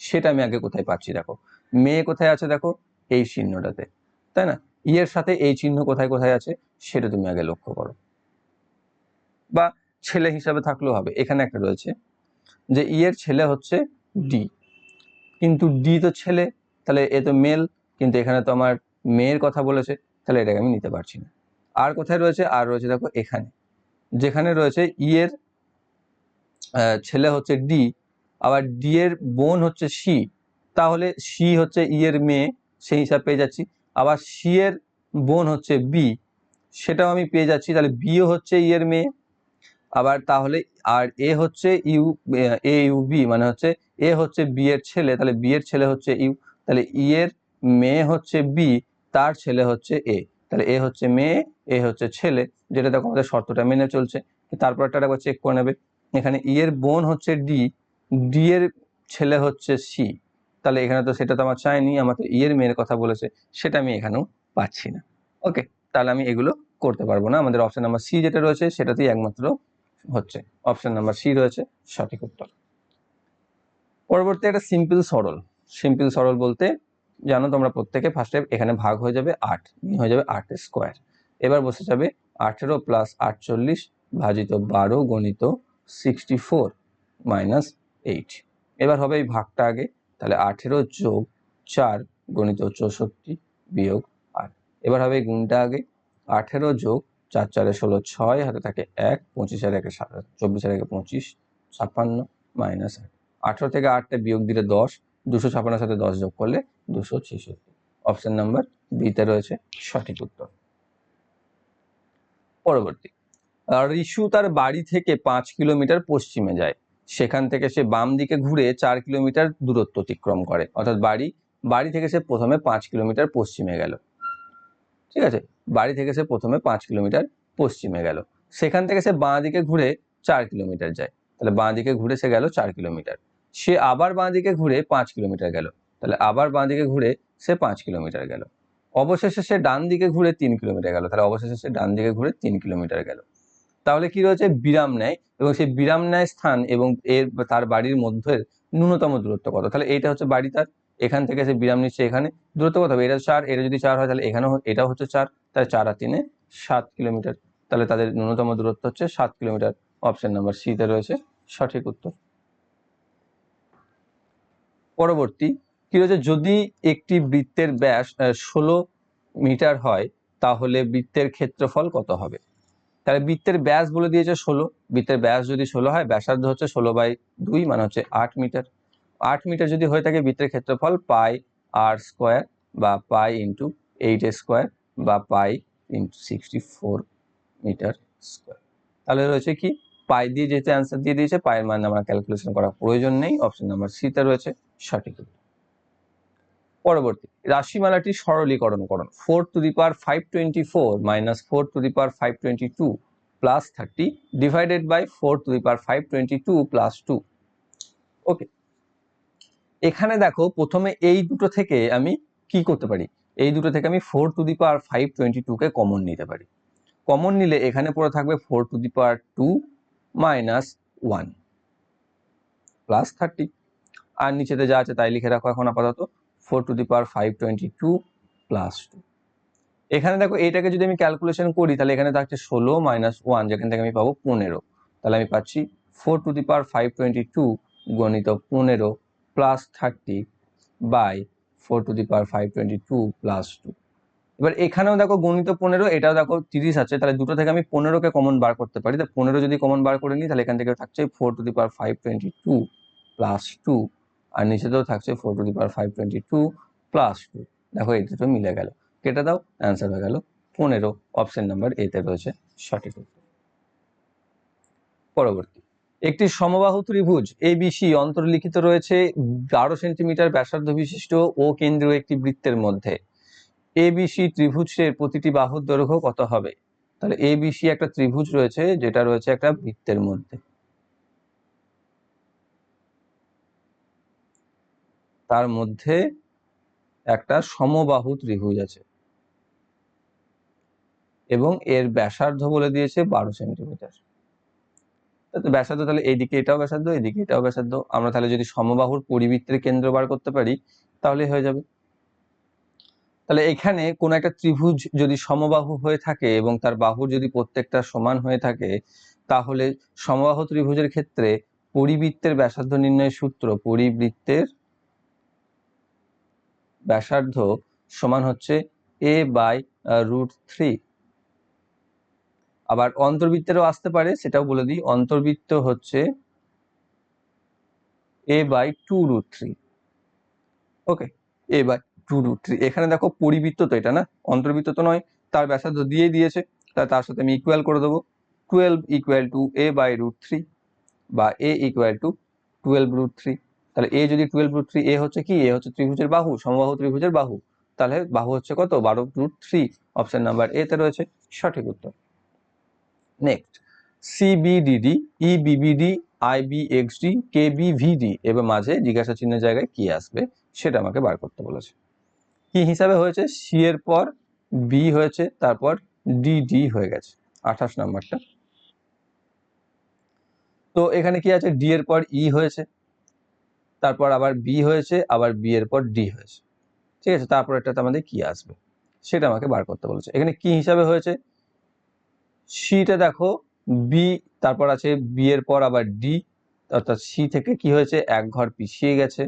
সেটা আমি আগে কোথায় পাচ্ছি দেখো, মেয়ে কোথায় আছে দেখো, এই চিহ্নটাতে, তাই না? ই এর সাথে এই চিহ্ন কোথায় কোথায় আছে সেটা তুমি আগে লক্ষ্য করো, বা ছেলে হিসাবে থাকলেও হবে, এখানে একটা রয়েছে যে ই এর ছেলে হচ্ছে ডি, কিন্তু ডি তো ছেলে, তাহলে এ তো মেল, কিন্তু এখানে তো আমার মেয়ের কথা বলেছে, তাহলে এটাকে আমি নিতে পারছি না। আর কোথায় রয়েছে, আর রয়েছে দেখো এখানে, যেখানে রয়েছে ই এর ছেলে হচ্ছে ডি, আবার ডি এর বোন হচ্ছে সি, তাহলে সি হচ্ছে ই এর মেয়ে, সেই হিসাব পেয়ে যাচ্ছি। আবার সি এর বোন হচ্ছে বি, সেটাও আমি পেয়ে যাচ্ছি, তাহলে বিও হচ্ছে ই এর মেয়ে। আবার তাহলে আর এ হচ্ছে এ ইউ বি, মানে হচ্ছে এ হচ্ছে বি এর ছেলে, তাহলে বি এর ছেলে হচ্ছে ইউ, তাহলে ই এর মেয়ে হচ্ছে বি, তার ছেলে হচ্ছে এ, তাহলে এ হচ্ছে মেয়ে, এ হচ্ছে ছেলে, যেটা দেখো আমাদের শর্তটা মেনে চলছে। তারপর একটা একবার চেক করে নেবে, এখানে ই এর বোন হচ্ছে ডি, ডি এর ছেলে হচ্ছে সি, তাহলে এখানে তো সেটা তো আমার চাইনি, আমার তো ই এর মেয়ের কথা বলেছে, সেটা আমি এখানেও পাচ্ছি না। ওকে, তাহলে আমি এগুলো করতে পারবো না, আমাদের অপশন নাম্বার সি যেটা রয়েছে সেটাতেই একমাত্র হচ্ছে, অপশন নাম্বার সি রয়েছে সঠিক উত্তর। পরবর্তী একটা সিম্পল সরল বলতে জানো তোমরা প্রত্যেকে, ফার্স্টে এখানে ভাগ হয়ে যাবে 8, হয়ে যাবে 8 স্কোয়ার, এবার বসে যাবে 18 প্লাস 48 ভাজিত 12 গণিত 64 মাইনাস 8, এবার হবে এই ভাগটা আগে, তাহলে 18 যোগ 4 গণিত 64 বিয়োগ 8, এবার হবে এই গুণটা আগে, 18 যোগ 4 4 16 6, হাতে থাকে 1, 25 আর 1 24 আর 1 25, 56 মাইনাস 18 থেকে 8টা বিয়োগ দিলে 10, 256 সাথে 10 যোগ করলে 266, অপশন নাম্বার বিতে রয়েছে সঠিক উত্তর। পরবর্তী, রিশু তার বাড়ি থেকে 5 কিলোমিটার পশ্চিমে যায়, সেখান থেকে সে বাম দিকে ঘুরে 4 কিলোমিটার দূরত্ব অতিক্রম করে। অর্থাৎ বাড়ি থেকে সে প্রথমে 5 কিলোমিটার পশ্চিমে গেল, ঠিক আছে, বাড়ি থেকে সে প্রথমে 5 কিলোমিটার পশ্চিমে গেল, সেখান থেকে সে বাঁ দিকে ঘুরে 4 কিলোমিটার যায়, তাহলে বাঁ দিকে ঘুরে সে গেল 4 কিলোমিটার। সে আবার বাঁ দিকে ঘুরে 5 কিলোমিটার গেল, তাহলে আবার বাঁ দিকে ঘুরে সে 5 কিলোমিটার গেল। অবশেষে সে ডান দিকে ঘুরে 3 কিলোমিটার গেল, তাহলে অবশেষে সে ডান দিকে ঘুরে 3 কিলোমিটার গেল। তাহলে কি রয়েছে, বিরাম নেয়, এবং সেই বিরাম নেয় স্থান এবং তার বাড়ির মধ্যে ন্যূনতম দূরত্ব কত। তাহলে এইটা হচ্ছে বাড়ি তার, এখান থেকে সে বিরাম নিচ্ছে, এখানে দূরত্ব কত হবে, এটা 4, এটা যদি 4 হয় তাহলে এখানেও এটাও হচ্ছে 4, তাহলে 4 আর 3 7 কিলোমিটার। তাহলে তাদের ন্যূনতম দূরত্ব হচ্ছে 7 কিলোমিটার। অপশন নাম্বার সি তে রয়েছে সঠিক উত্তর। পরবর্তী কি রয়েছে, যদি একটি বৃত্তের ব্যাস 16 মিটার হয় তাহলে বৃত্তের ক্ষেত্রফল কত হবে। তাহলে বৃত্তের ব্যাস বলে দিয়েছে 16, বৃত্তের ব্যাস যদি 16 হয়, ব্যাসার্ধ হচ্ছে 16/2 মানে হচ্ছে 8 মিটার। 8 মিটার যদি হয়ে থাকে, বৃত্তের ক্ষেত্রফল পাই আর স্কোয়ার বা পাই ইন্টু 8 স্কোয়ার বা পাই ইন্টু 64 মিটার স্কোয়ার। তাহলে রয়েছে কি, পাই দিয়ে যেহেতু অ্যান্সার দিয়ে দিয়েছে, পায়ের মান আমরা ক্যালকুলেশন করার প্রয়োজন নেই, অপশন নাম্বার সি তে রয়েছে সঠিক উত্তর। পরবর্তী রাশিমালাটি সরলীকরণ করুন। 4 to the power 524 minus 4 to the power 522 plus 30 divided by 4 to the power 522 plus 2। Okay, এখানে দেখো প্রথমে এই দুটো থেকে আমি কি করতে পারি, এই দুটো থেকে আমি 4 to the power 522 K common নিতে পারি। কমন নিলে এখানে পড়ে থাকবে 4 to the power 2 minus 1 plus 30, আর নিচেতে যা আছে তাই লিখে রাখো এখন আপাতত, 4 টু দি পাওয়ার 522 প্লাস 2। এখানে দেখো এইটাকে যদি আমি ক্যালকুলেশন করি তাহলে এখানে থাকছে 16 মাইনাস 1, যেখান থেকে আমি পাবো 15, তাহলে আমি পাচ্ছি 4 টু দি পাওয়ার 522 গণিত 15 plus 30 by 4 to the power 522 plus 2। এবার এখানেও দেখো গণিত 15, এটাও দেখো 30 আছে, তাহলে দুটো থেকে আমি 15কে কমন বার করতে পারি। তো 15 যদি কমন বার করে নিই তাহলে এখান থেকে থাকছে 4 টু দি পাওয়ার 522 প্লাস 2, আর নিচেতেও থাকছে 4 টু দি পাওয়ার 522 প্লাস 2। দেখো এই দুটো মিলে গেল, কেটে দাও, অ্যান্সার হয়ে গেল 15। অপশন নাম্বার এ তে রয়েছে সঠিক উত্তর। পরবর্তী, একটি সমবাহু ত্রিভুজ এবিসি অন্তর্লিখিত রয়েছে 12 সেন্টিমিটার ব্যাসার্ধ বিশিষ্ট ও কেন্দ্রীয় একটি বৃত্তের মধ্যে। এবিসি ত্রিভুজের প্রতিটি বাহুর দৈর্ঘ্য কত হবে। তাহলে এবিসি একটা ত্রিভুজ রয়েছে যেটা রয়েছে একটা বৃত্তের মধ্যে, তার মধ্যে একটা সমবাহু ত্রিভুজ আছে এবং এর ব্যাসার্ধ বলে দিয়েছে 12 সেন্টিমিটার। ব্যাসার্ধ, তাহলে এইদিকে এটাও ব্যাসার্ধ, এদিকে এটাও ব্যাসার্ধ, আমরা তাহলে যদি সমবাহুর পরিবৃত্তের কেন্দ্র বার করতে পারি তাহলে হয়ে যাবে। তাহলে এখানে কোন একটা ত্রিভুজ যদি সমবাহু হয়ে থাকে এবং তার বাহু যদি প্রত্যেকটা সমান হয়ে থাকে, তাহলে সমবাহু ত্রিভুজের ক্ষেত্রে পরিবৃত্তের ব্যাসার্ধ নির্ণয়ের সূত্র, পরিবৃত্তের ব্যাসার্ধ সমান হচ্ছে a/√3। আবার অন্তর্বৃত্তেরও আসতে পারে, সেটাও বলে দিই, অন্তর্বৃত্ত হচ্ছে a/2√3। ওকে, a/2√3। এখানে দেখো পরিবৃত্ত তো এটা না, অন্তর্বৃত্ত তো নয়, তার ব্যাসার্ধ দিয়েই দিয়েছে, তার সাথে আমি ইকুয়াল করে দেবো, 12 = a/√3 বা a = 12√3। তাহলে a যদি 12√3, এ হচ্ছে কি, এ হচ্ছে ত্রিভুজের বাহু, সমবাহু ত্রিভুজের বাহু, তাহলে বাহু হচ্ছে কত, 12√3। অপশন নাম্বার এ তে রয়েছে সঠিক উত্তর। নেক্সট, সিবিডিডি, ইবিবিডি, আইবিএক্সডি, কেবিভিডি এবার মাঝে জিজ্ঞাসা চিহ্নের জায়গায় কি আসবে সেটা আমাকে বার করতে বলেছে। কি হিসাবে হয়েছে, সি এর পর বি হয়েছে, তারপর ডিডি হয়ে গেছে 28 নাম্বারটা। তো এখানে কি আছে, ডি এর পর ই হয়েছে, তারপর আবার বি হয়েছে, আবার বি এর পর ডি হয়েছে, ঠিক আছে, তারপর এটাতে আমাদের কি আসবে সেটা আমাকে বার করতে বলেছে। এখানে কি হিসাবে হয়েছে, সিটা দেখো বি, তারপর আছে বি এর পর আবার ডি, অর্থাৎ সি থেকে কি হয়েছে, এক ঘর পিছিয়ে গেছে,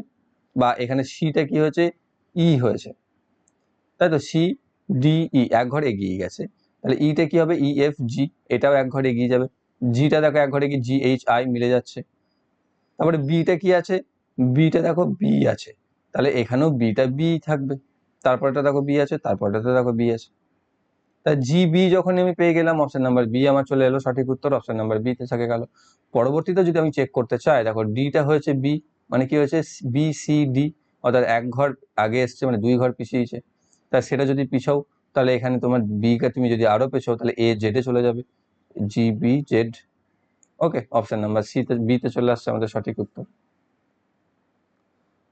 বা এখানে সিটা কি হয়েছে, ই হয়েছে, তাই তো, সি ডি ই এক ঘর এগিয়ে গেছে। তাহলে ইটা কি হবে, ই এফ জি, এটাও এক ঘর এগিয়ে যাবে, জিটা দেখো এক ঘরে গিয়ে জি এইচ আই মিলে যাচ্ছে। তারপরে বিটা কি আছে, বিটা দেখো বি আছে, তাহলে এখানেও বিটা বি থাকবে, তারপরটা দেখো বি আছে, তারপরটাতে দেখো বি আছে। তা জিবি যখন আমি পেয়ে গেলাম, অপশন নাম্বার বি আমার চলে এলো সঠিক উত্তর, অপশন নাম্বার বি তে থেকে গেল। পরবর্তীতে যদি আমি চেক করতে চাই, দেখো ডিটা হয়েছে বি, মানে কি হয়েছে বি সি ডি, অর্থাৎ এক ঘর আগে এসছে মানে 2 ঘর পিছিয়েছে। তা সেটা যদি পিছাও তাহলে এখানে তোমার বি কে তুমি যদি আরো পেছাও তাহলে এ জেডে চলে যাবে, জি বি জেড। ওকে, অপশন নাম্বার সি তে বি তে চলে আসছে আমাদের সঠিক উত্তর।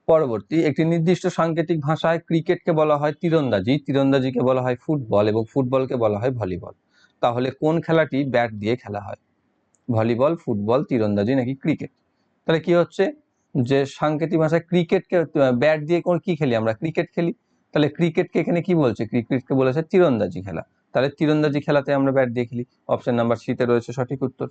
পরবর্তী, একটি নির্দিষ্ট সাংকেতিক ভাষায় ক্রিকেটকে বলা হয় তীরন্দাজি, তীরন্দাজিকে বলা হয় ফুটবল এবং ফুটবলকে বলা হয় ভলিবল। তাহলে কোন খেলাটি ব্যাট দিয়ে খেলা হয়? ভলিবল, ফুটবল, তীরন্দাজি নাকি ক্রিকেট? তাহলে কি হচ্ছে যে সাংকেতিক ভাষায় ক্রিকেটকে ব্যাট দিয়ে কি খেলি আমরা? ক্রিকেট খেলি। তাহলে ক্রিকেটকে এখানে কি বলছে? ক্রিকেটকে বলেছে তীরন্দাজি খেলা। তাহলে তীরন্দাজি খেলাতে আমরা ব্যাট দিয়ে খেলি, অপশন নাম্বার সি তে রয়েছে সঠিক উত্তর।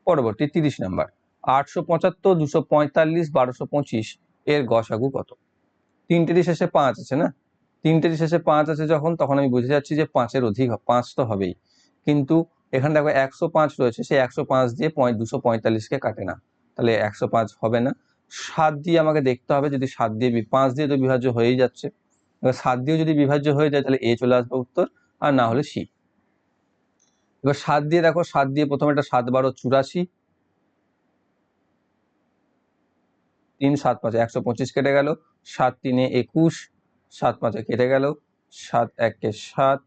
পরবর্তী 30 নাম্বার, 875, 245, 1225 এর গসাগু কত? তিনটেরই শেষে 5 আছে না, তিনটেরই শেষে 5 আছে যখন, তখন আমি বুঝে যাচ্ছি যে 5-এর অধিক, 5 তো হবেই। কিন্তু এখানে দেখো 105 রয়েছে, সেই 105 দিয়ে 245-কে কাটে না, তাহলে 105 হবে না। 7 দিয়ে আমাকে দেখতে হবে, যদি 7 দিয়ে 5 দিয়ে তো বিভাজ্য হয়েই যাচ্ছে, 7 দিয়েও যদি বিভাজ্য হয়ে যায় তাহলে এ চলে আসবে উত্তর, আর না হলে সি। এবার 7 দিয়ে দেখো, 7 দিয়ে প্রথমে একটা 7 12 84, 3 7 5 125 কেটে গেল, 7 3 21, 7 5 কেটে গেল, 7 1 7,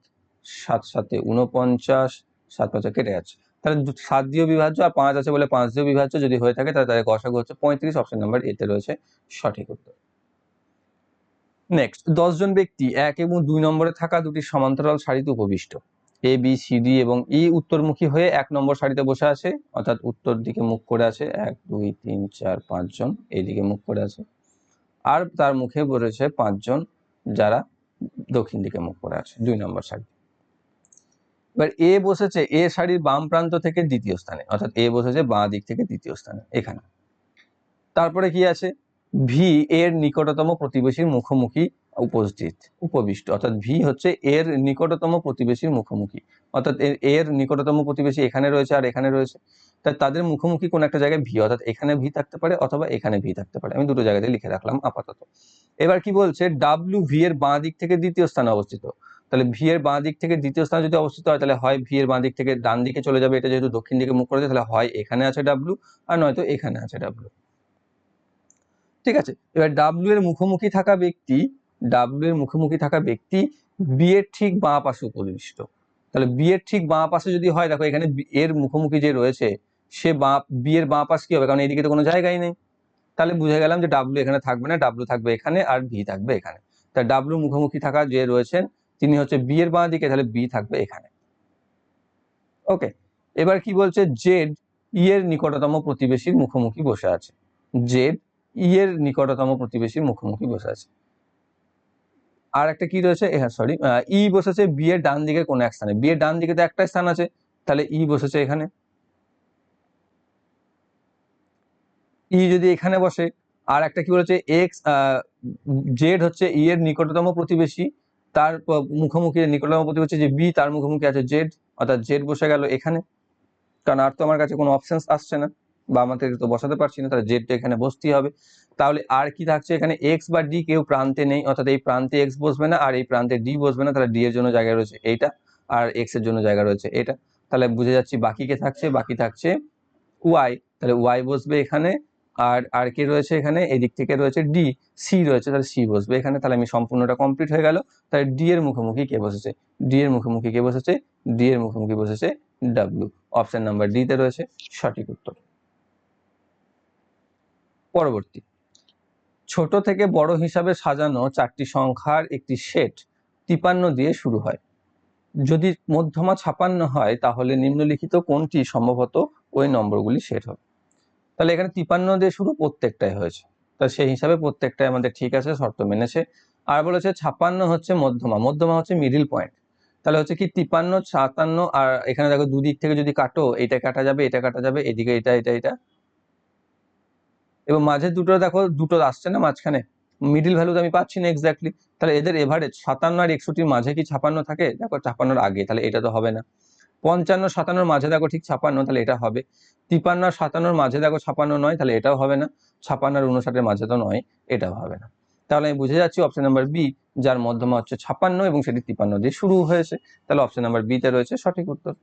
7 7 49, 7 5 কেটে যাচ্ছে। তাহলে 7 দিয়েও বিভাজ্য আর 5 আছে বলে 5 দিয়েও বিভাজ্য যদি হয়ে থাকে তাহলে তাদের গসাগু হচ্ছে 35, অপশন নাম্বার এ তে রয়েছে সঠিক উত্তর। নেক্সট, 10 জন ব্যক্তি 1 এবং 2 নম্বরে থাকা দুটি সমান্তরাল সারিতে উপবিষ্ট, এ বি সি ডি এবং ই উত্তরমুখী হয়ে 1 নম্বর সারিতে বসে আছে, অর্থাৎ উত্তর দিকে মুখ করে আছে, 1 2 3 4 5 জন এইদিকে মুখ করে আছে, আর তার মুখে বসেছে 5 জন যারা দক্ষিণ দিকে মুখ করে আছে 2 নম্বর সারি। এবার এ বসেছে এ সারির বাম প্রান্ত থেকে দ্বিতীয় স্থানে, অর্থাৎ এ বসেছে বাঁ দিক থেকে দ্বিতীয় স্থানে এখানে। তারপরে কি আছে, ভি এর নিকটতম প্রতিবেশীর মুখোমুখি উপবিষ্ট, অর্থাৎ ভি হচ্ছে এর নিকটতম প্রতিবেশীর মুখোমুখি, অর্থাৎ এর নিকটতম প্রতিবেশী এখানে রয়েছে আর এখানে রয়েছে, তাই তাদের মুখোমুখি কোন একটা জায়গায় ভি, অর্থাৎ এখানে ভি থাকতে পারে অথবা এখানে ভি থাকতে পারে, আমি দুটো জায়গাতে লিখে রাখলাম আপাতত। এবার কি বলছে, ডাব্লিউ ভি এর বাঁ দিক থেকে দ্বিতীয় স্থানে অবস্থিত, তাহলে ভি এর বাঁ দিক থেকে দ্বিতীয় স্থানে যদি অবস্থিত হয় তাহলে হয় ভি এর বাঁ দিক থেকে ডান দিকে চলে যাবে, এটা যেহেতু দক্ষিণ দিকে মুখ করেছে তাহলে হয় এখানে আছে ডাব্লিউ আর নয়তো এখানে আছে ডাব্লিউ। ঠিক আছে, এবার ডাব্লিউ এর মুখোমুখি থাকা ব্যক্তি বি এর ঠিক বাঁ পাশে উপবিষ্ট, তাহলে বি এর ঠিক বাঁ পাশে যদি হয়, দেখো এখানে এর মুখোমুখি যে রয়েছে সে বি এর বাঁ পাশ কি হবে, কারণ এইদিকে তো কোনো জায়গাই নেই, তাহলে বুঝে গেলাম যে ডাব্লিউ এখানে থাকবে না, ডাব্লিউ থাকবে এখানে আর ভি থাকবে এখানে, তাই ডাব্লিউ মুখোমুখি থাকা যে রয়েছেন তিনি হচ্ছে বি এর বাঁ দিকে, তাহলে বি থাকবে এখানে। ওকে, এবার কি বলছে, জেড ই এর নিকটতম প্রতিবেশীর মুখোমুখি বসে আছে, জেড ই এর নিকটতম প্রতিবেশীর মুখোমুখি বসে আছে। আর একটা কি রয়েছে, হ্যাঁ সরি, ই বসেছে বি এর ডান দিকে কোন এক স্থানে, বি এর ডান দিকে তো একটা স্থান আছে, তাহলে ই বসেছে এখানে, ই যদি এখানে বসে। আর একটা কি বলেছে, এক্স জেড হচ্ছে ই এর নিকটতম প্রতিবেশী, তার মুখোমুখি নিকটতম প্রতিবেশী যে বি তার মুখোমুখি আছে জেড, অর্থাৎ জেড বসে গেল এখানে, কারণ আর তো আমার কাছে কোনো অপশন আসছে না বা আমাদের তো বসাতে পারছি না, তাহলে জেডটা এখানে বসতেই হবে। তাহলে আর কি থাকছে এখানে, এক্স বা ডি কেউ প্রান্তে নেই, অর্থাৎ এই প্রান্তে এক্স বসবে না আর এই প্রান্তে ডি বসবে না, তাহলে ডি এর জন্য জায়গা রয়েছে এইটা আর এক্স এর জন্য জায়গা রয়েছে এটা, তাহলে বুঝে যাচ্ছি বাকি কে থাকছে, বাকি থাকছে ওয়াই, তাহলে ওয়াই বসবে এখানে, আর আর কে রয়েছে এখানে, এদিক থেকে রয়েছে ডি, সি রয়েছে, তাহলে সি বসবে এখানে, তাহলে আমি সম্পূর্ণটা কমপ্লিট হয়ে গেল। তাহলে ডি এর মুখোমুখি কে বসেছে, ডি এর মুখোমুখি কে বসেছে, ডি এর মুখোমুখি বসেছে ডাব্লিউ, অপশন নাম্বার ডি তে রয়েছে সঠিক উত্তর। পরবর্তী, ছোট থেকে বড় হিসাবে সাজানো 4টি সংখ্যার একটি সেট 53 দিয়ে শুরু হয়, যদি মধ্যমা 56 হয় তাহলে নিম্নলিখিত কোনটি সম্ভবত ওই নম্বরগুলি সেট হবে। তাহলে এখানে 53 দিয়ে শুরু, প্রত্যেকটাই হয়েছে, তা সেই হিসাবে প্রত্যেকটাই আমাদের ঠিক আছে, শর্ত মেনেছে। আর বলেছে 56 হচ্ছে মধ্যমা, মধ্যমা হচ্ছে মিডিল পয়েন্ট, তাহলে হচ্ছে কি 53 57, আর এখানে দেখো দুদিক থেকে যদি কাটো এটা কাটা যাবে এটা কাটা যাবে, এদিকে এটা এটা এটা, এবং মাঝে দুটো দেখো দুটো আসছে না মাঝখানে, মিডিল ভ্যালু তো আমি পাচ্ছি না এক্স্যাক্টলি, তাহলে এদের এভারেজ 57 আর 61 মাঝে কি 56 থাকে, দেখো 56 আগে, তাহলে এটা তো হবে না। 55 57 মাঝে দেখো ঠিক 56, তাহলে এটা হবে। 53 আর 57 মাঝে দেখো 56 নয়, তাহলে এটাও হবে না। 56 আর 59 মাঝে তো নয়, এটাও হবে না। তাহলে আমি বুঝে যাচ্ছি অপশন নাম্বার বি, যার মধ্যমা হচ্ছে 56 এবং সেটি 53 দিয়ে শুরু হয়েছে, তাহলে অপশন নাম্বার বি তে রয়েছে সঠিক উত্তর।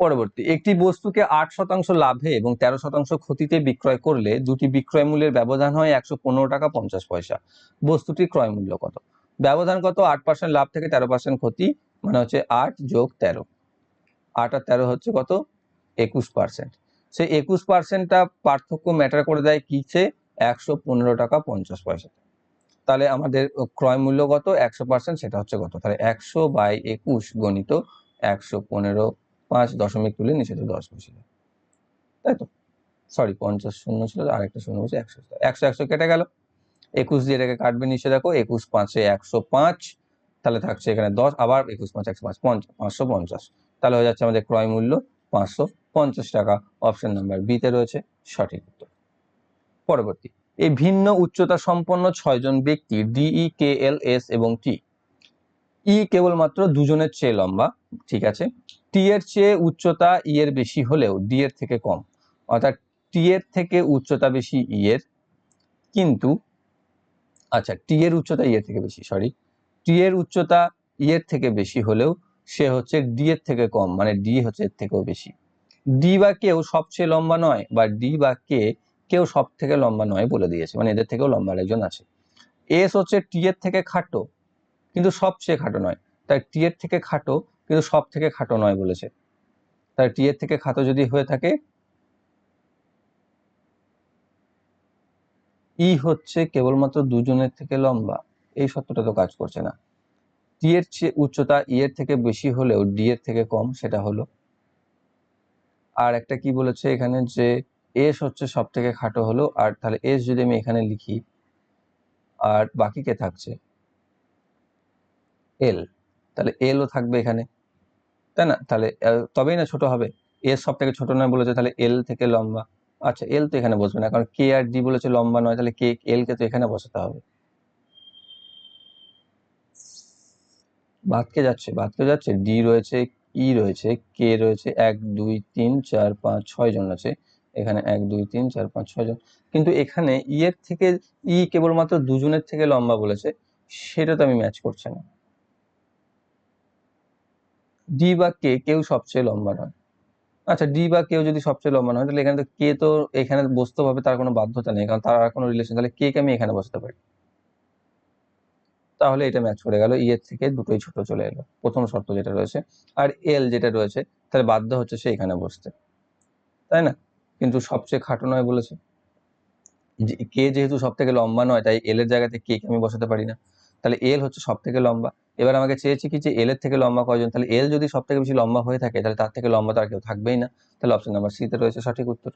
পরবর্তী, একটি বস্তুকে 8% লাভে এবং 13% ক্ষতিতে বিক্রয় করলে দুটি বিক্রয় মূল্যের ব্যবধান হয় 115 টাকা 50 পয়সা। বস্তুটির ক্রয় মূল্য কত? ব্যবধান কত? 8% লাভ থেকে 13% ক্ষতি, মানে হচ্ছে 8 যোগ 13, 8 আর 13 হচ্ছে কত? 21%। সেই 21%টা পার্থক্য ম্যাটার করে দেয় কিসে? 115 টাকা 50 পয়সা। তাহলে আমাদের ক্রয় মূল্য কত? 100%, সেটা হচ্ছে কত? তাহলে 100/21 গণিত 115, 5 দশমিক তুলে নিচে তো 10 বসিয়ে, তাই তো? সরি, 50 শূন্য ছিল, আরেকটা শূন্য বসে 100, 100 কেটে গেল, 21 দিয়ে এটাকে কাটবে, নিচে দেখো 21 5-এ 105, তাহলে থাকছে এখানে 10, আবার 21 5 105, 550, তাহলে হয়ে যাচ্ছে আমাদের ক্রয় মূল্য 550 টাকা। অপশন নাম্বার বি তে রয়েছে সঠিক উত্তর। পরবর্তী, এই ভিন্ন উচ্চতা সম্পন্ন 6 জন ব্যক্তি ডিই, কে, এল, এস এবং টি। ই কেবলমাত্র দুজনের চেয়ে লম্বা, ঠিক আছে। টি এর চেয়ে উচ্চতা ই এর বেশি হলেও ডি এর থেকে কম, অর্থাৎ টি এর থেকে উচ্চতা বেশি ই এর, কিন্তু আচ্ছা, টি এর উচ্চতা ই এর থেকে বেশি, সরি, টি এর উচ্চতা ই এর থেকে বেশি হলেও সে হচ্ছে ডি এর থেকে কম, মানে ডি হচ্ছে এর থেকেও বেশি। ডি বা কেউ সবচেয়ে লম্বা নয়, বা ডি বা কে কেউ সব থেকে লম্বা নয় বলে দিয়েছে, মানে এদের থেকেও লম্বা একজন আছে। এস হচ্ছে টি এর থেকে খাটো কিন্তু সবচেয়ে খাটো নয়, তাই টি এর থেকে খাটো কিন্তু সব থেকে খাটো নয় বলেছে। তাই টি এর থেকে খাটো যদি হয়ে থাকে, ই হচ্ছে কেবলমাত্র দুজনের থেকে লম্বা, এই সত্যটা তো কাজ করছে না। টি এর চেয়ে উচ্চতা ই এর থেকে বেশি হলেও ডি এর থেকে কম, সেটা হলো। আর একটা কি বলেছে এখানে, যে এস হচ্ছে সব থেকে খাটো হলো, আর তাহলে এস যদি আমি এখানে লিখি, আর বাকি কে থাকছে? এল, তাহলে এলও থাকবে এখানে, তাই না? তাহলে তবেই না ছোট হবে। এস সব থেকে ছোট নয় বলেছে, তাহলে এল থেকে লম্বা। আচ্ছা, এল তো এখানে বসবে না, কারণ কে আর ডি বলেছে লম্বা নয়, তাহলে কে, এল কে তো এখানে বসাতে হবে। বাদ কে যাচ্ছে? বাদ কে যাচ্ছে? ডি রয়েছে, ই রয়েছে, কে রয়েছে, 1 2 3 4 5 6 জন আছে এখানে, 1 2 3 4 5 6 জন। কিন্তু এখানে ই এর থেকে, ই কেবলমাত্র দুজনের থেকে লম্বা বলেছে, সেটা তো আমি ম্যাচ করছে না। ডি বা কে কেউ সবচেয়ে লম্বা নয়। আচ্ছা, ডি বা কেউ যদি সবচেয়ে লম্বা নয়, তাহলে এখানে তো কে তো এখানে বসতে হবে, তার কোনো বাধ্যতা নেই, কারণ তার আর কোনো রিলেশন, তাহলে কে কে আমি এখানে বসাতে পারি, তাহলে এটা ম্যাচ করে গেল। ই এর থেকে দুটোই ছোট চলে এলো, প্রথম শর্ত যেটা রয়েছে। আর এল যেটা রয়েছে, তাহলে বাধ্য হচ্ছে সে এখানে বসতে, তাই না? কিন্তু সবচেয়ে খাটো নয় বলেছে, কে যেহেতু সব থেকে লম্বা নয়, তাই এল এর জায়গাতে কে কে আমি বসাতে পারি না, তাহলে এল হচ্ছে সব থেকে লম্বা। এবার আমাকে চেয়েছি কি, যে এল এর থেকে লম্বা কয়জন, তাহলে এল যদি সব থেকে বেশি লম্বা হয়ে থাকে, তাহলে তার থেকে লম্বা তো আর কেউ থাকবেই না, তাহলে অপশন নাম্বার সি তে রয়েছে সঠিক উত্তর।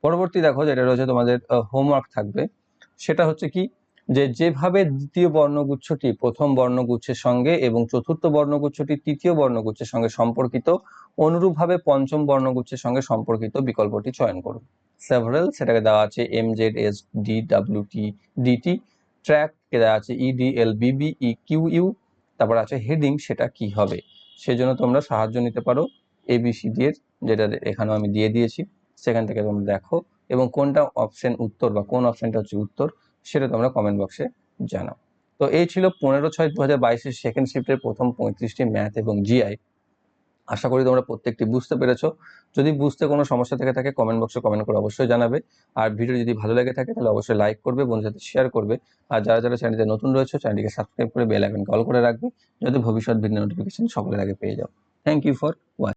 পরবর্তী দেখো যেটা রয়েছে তোমাদের হোমওয়ার্ক থাকবে, সেটা হচ্ছে কি, যে যেভাবে দ্বিতীয় বর্ণগুচ্ছটি প্রথম বর্ণগুচ্ছের সঙ্গে এবং চতুর্থ বর্ণগুচ্ছটি তৃতীয় বর্ণগুচ্ছের সঙ্গে সম্পর্কিত, অনুরূপভাবে পঞ্চম বর্ণগুচ্ছের সঙ্গে সম্পর্কিত বিকল্পটি চয়ন করুন। সেভারেল, সেটাকে দেওয়া আছে M Z S D W T DT. Track কে দেওয়া আছে ই ডি এল বিবি ই কিউ ইউ। তারপর আছে হেডিং, সেটা কি হবে, সেজন্য তোমরা সাহায্য নিতে পারো এবিসিডি এর, যেটা এখানেও আমি দিয়ে দিয়েছি, সেখান থেকে তোমরা দেখো, এবং কোনটা অপশন উত্তর বা কোন অপশনটা হচ্ছে উত্তর, সেটা তোমরা কমেন্ট বক্সে জানাও। তো এই ছিল 15/6/2022 সেকেন্ড শিফটের প্রথম 35টি ম্যাথ এবং জিআই। আশা করি তোমরা প্রত্যেকটি বুঝতে পেরেছো। যদি বুঝতে কোনো সমস্যা থেকে থাকে, কমেন্ট বক্সে কমেন্ট করে অবশ্যই জানাবে। আর ভিডিও যদি ভালো লেগে থাকে, তাহলে অবশ্যই লাইক করবে, বন্ধুদের সাথে শেয়ার করবে। আর যারা যারা চ্যানেলে নতুন রয়েছে, চ্যানেলটিকে সাবস্ক্রাইব করে বেল আইকন কল করে রাখবে, যাতে ভবিষ্যৎ ভিডিও নোটিফিকেশন সকলের আগে পেয়ে যাও। Thank you for watching.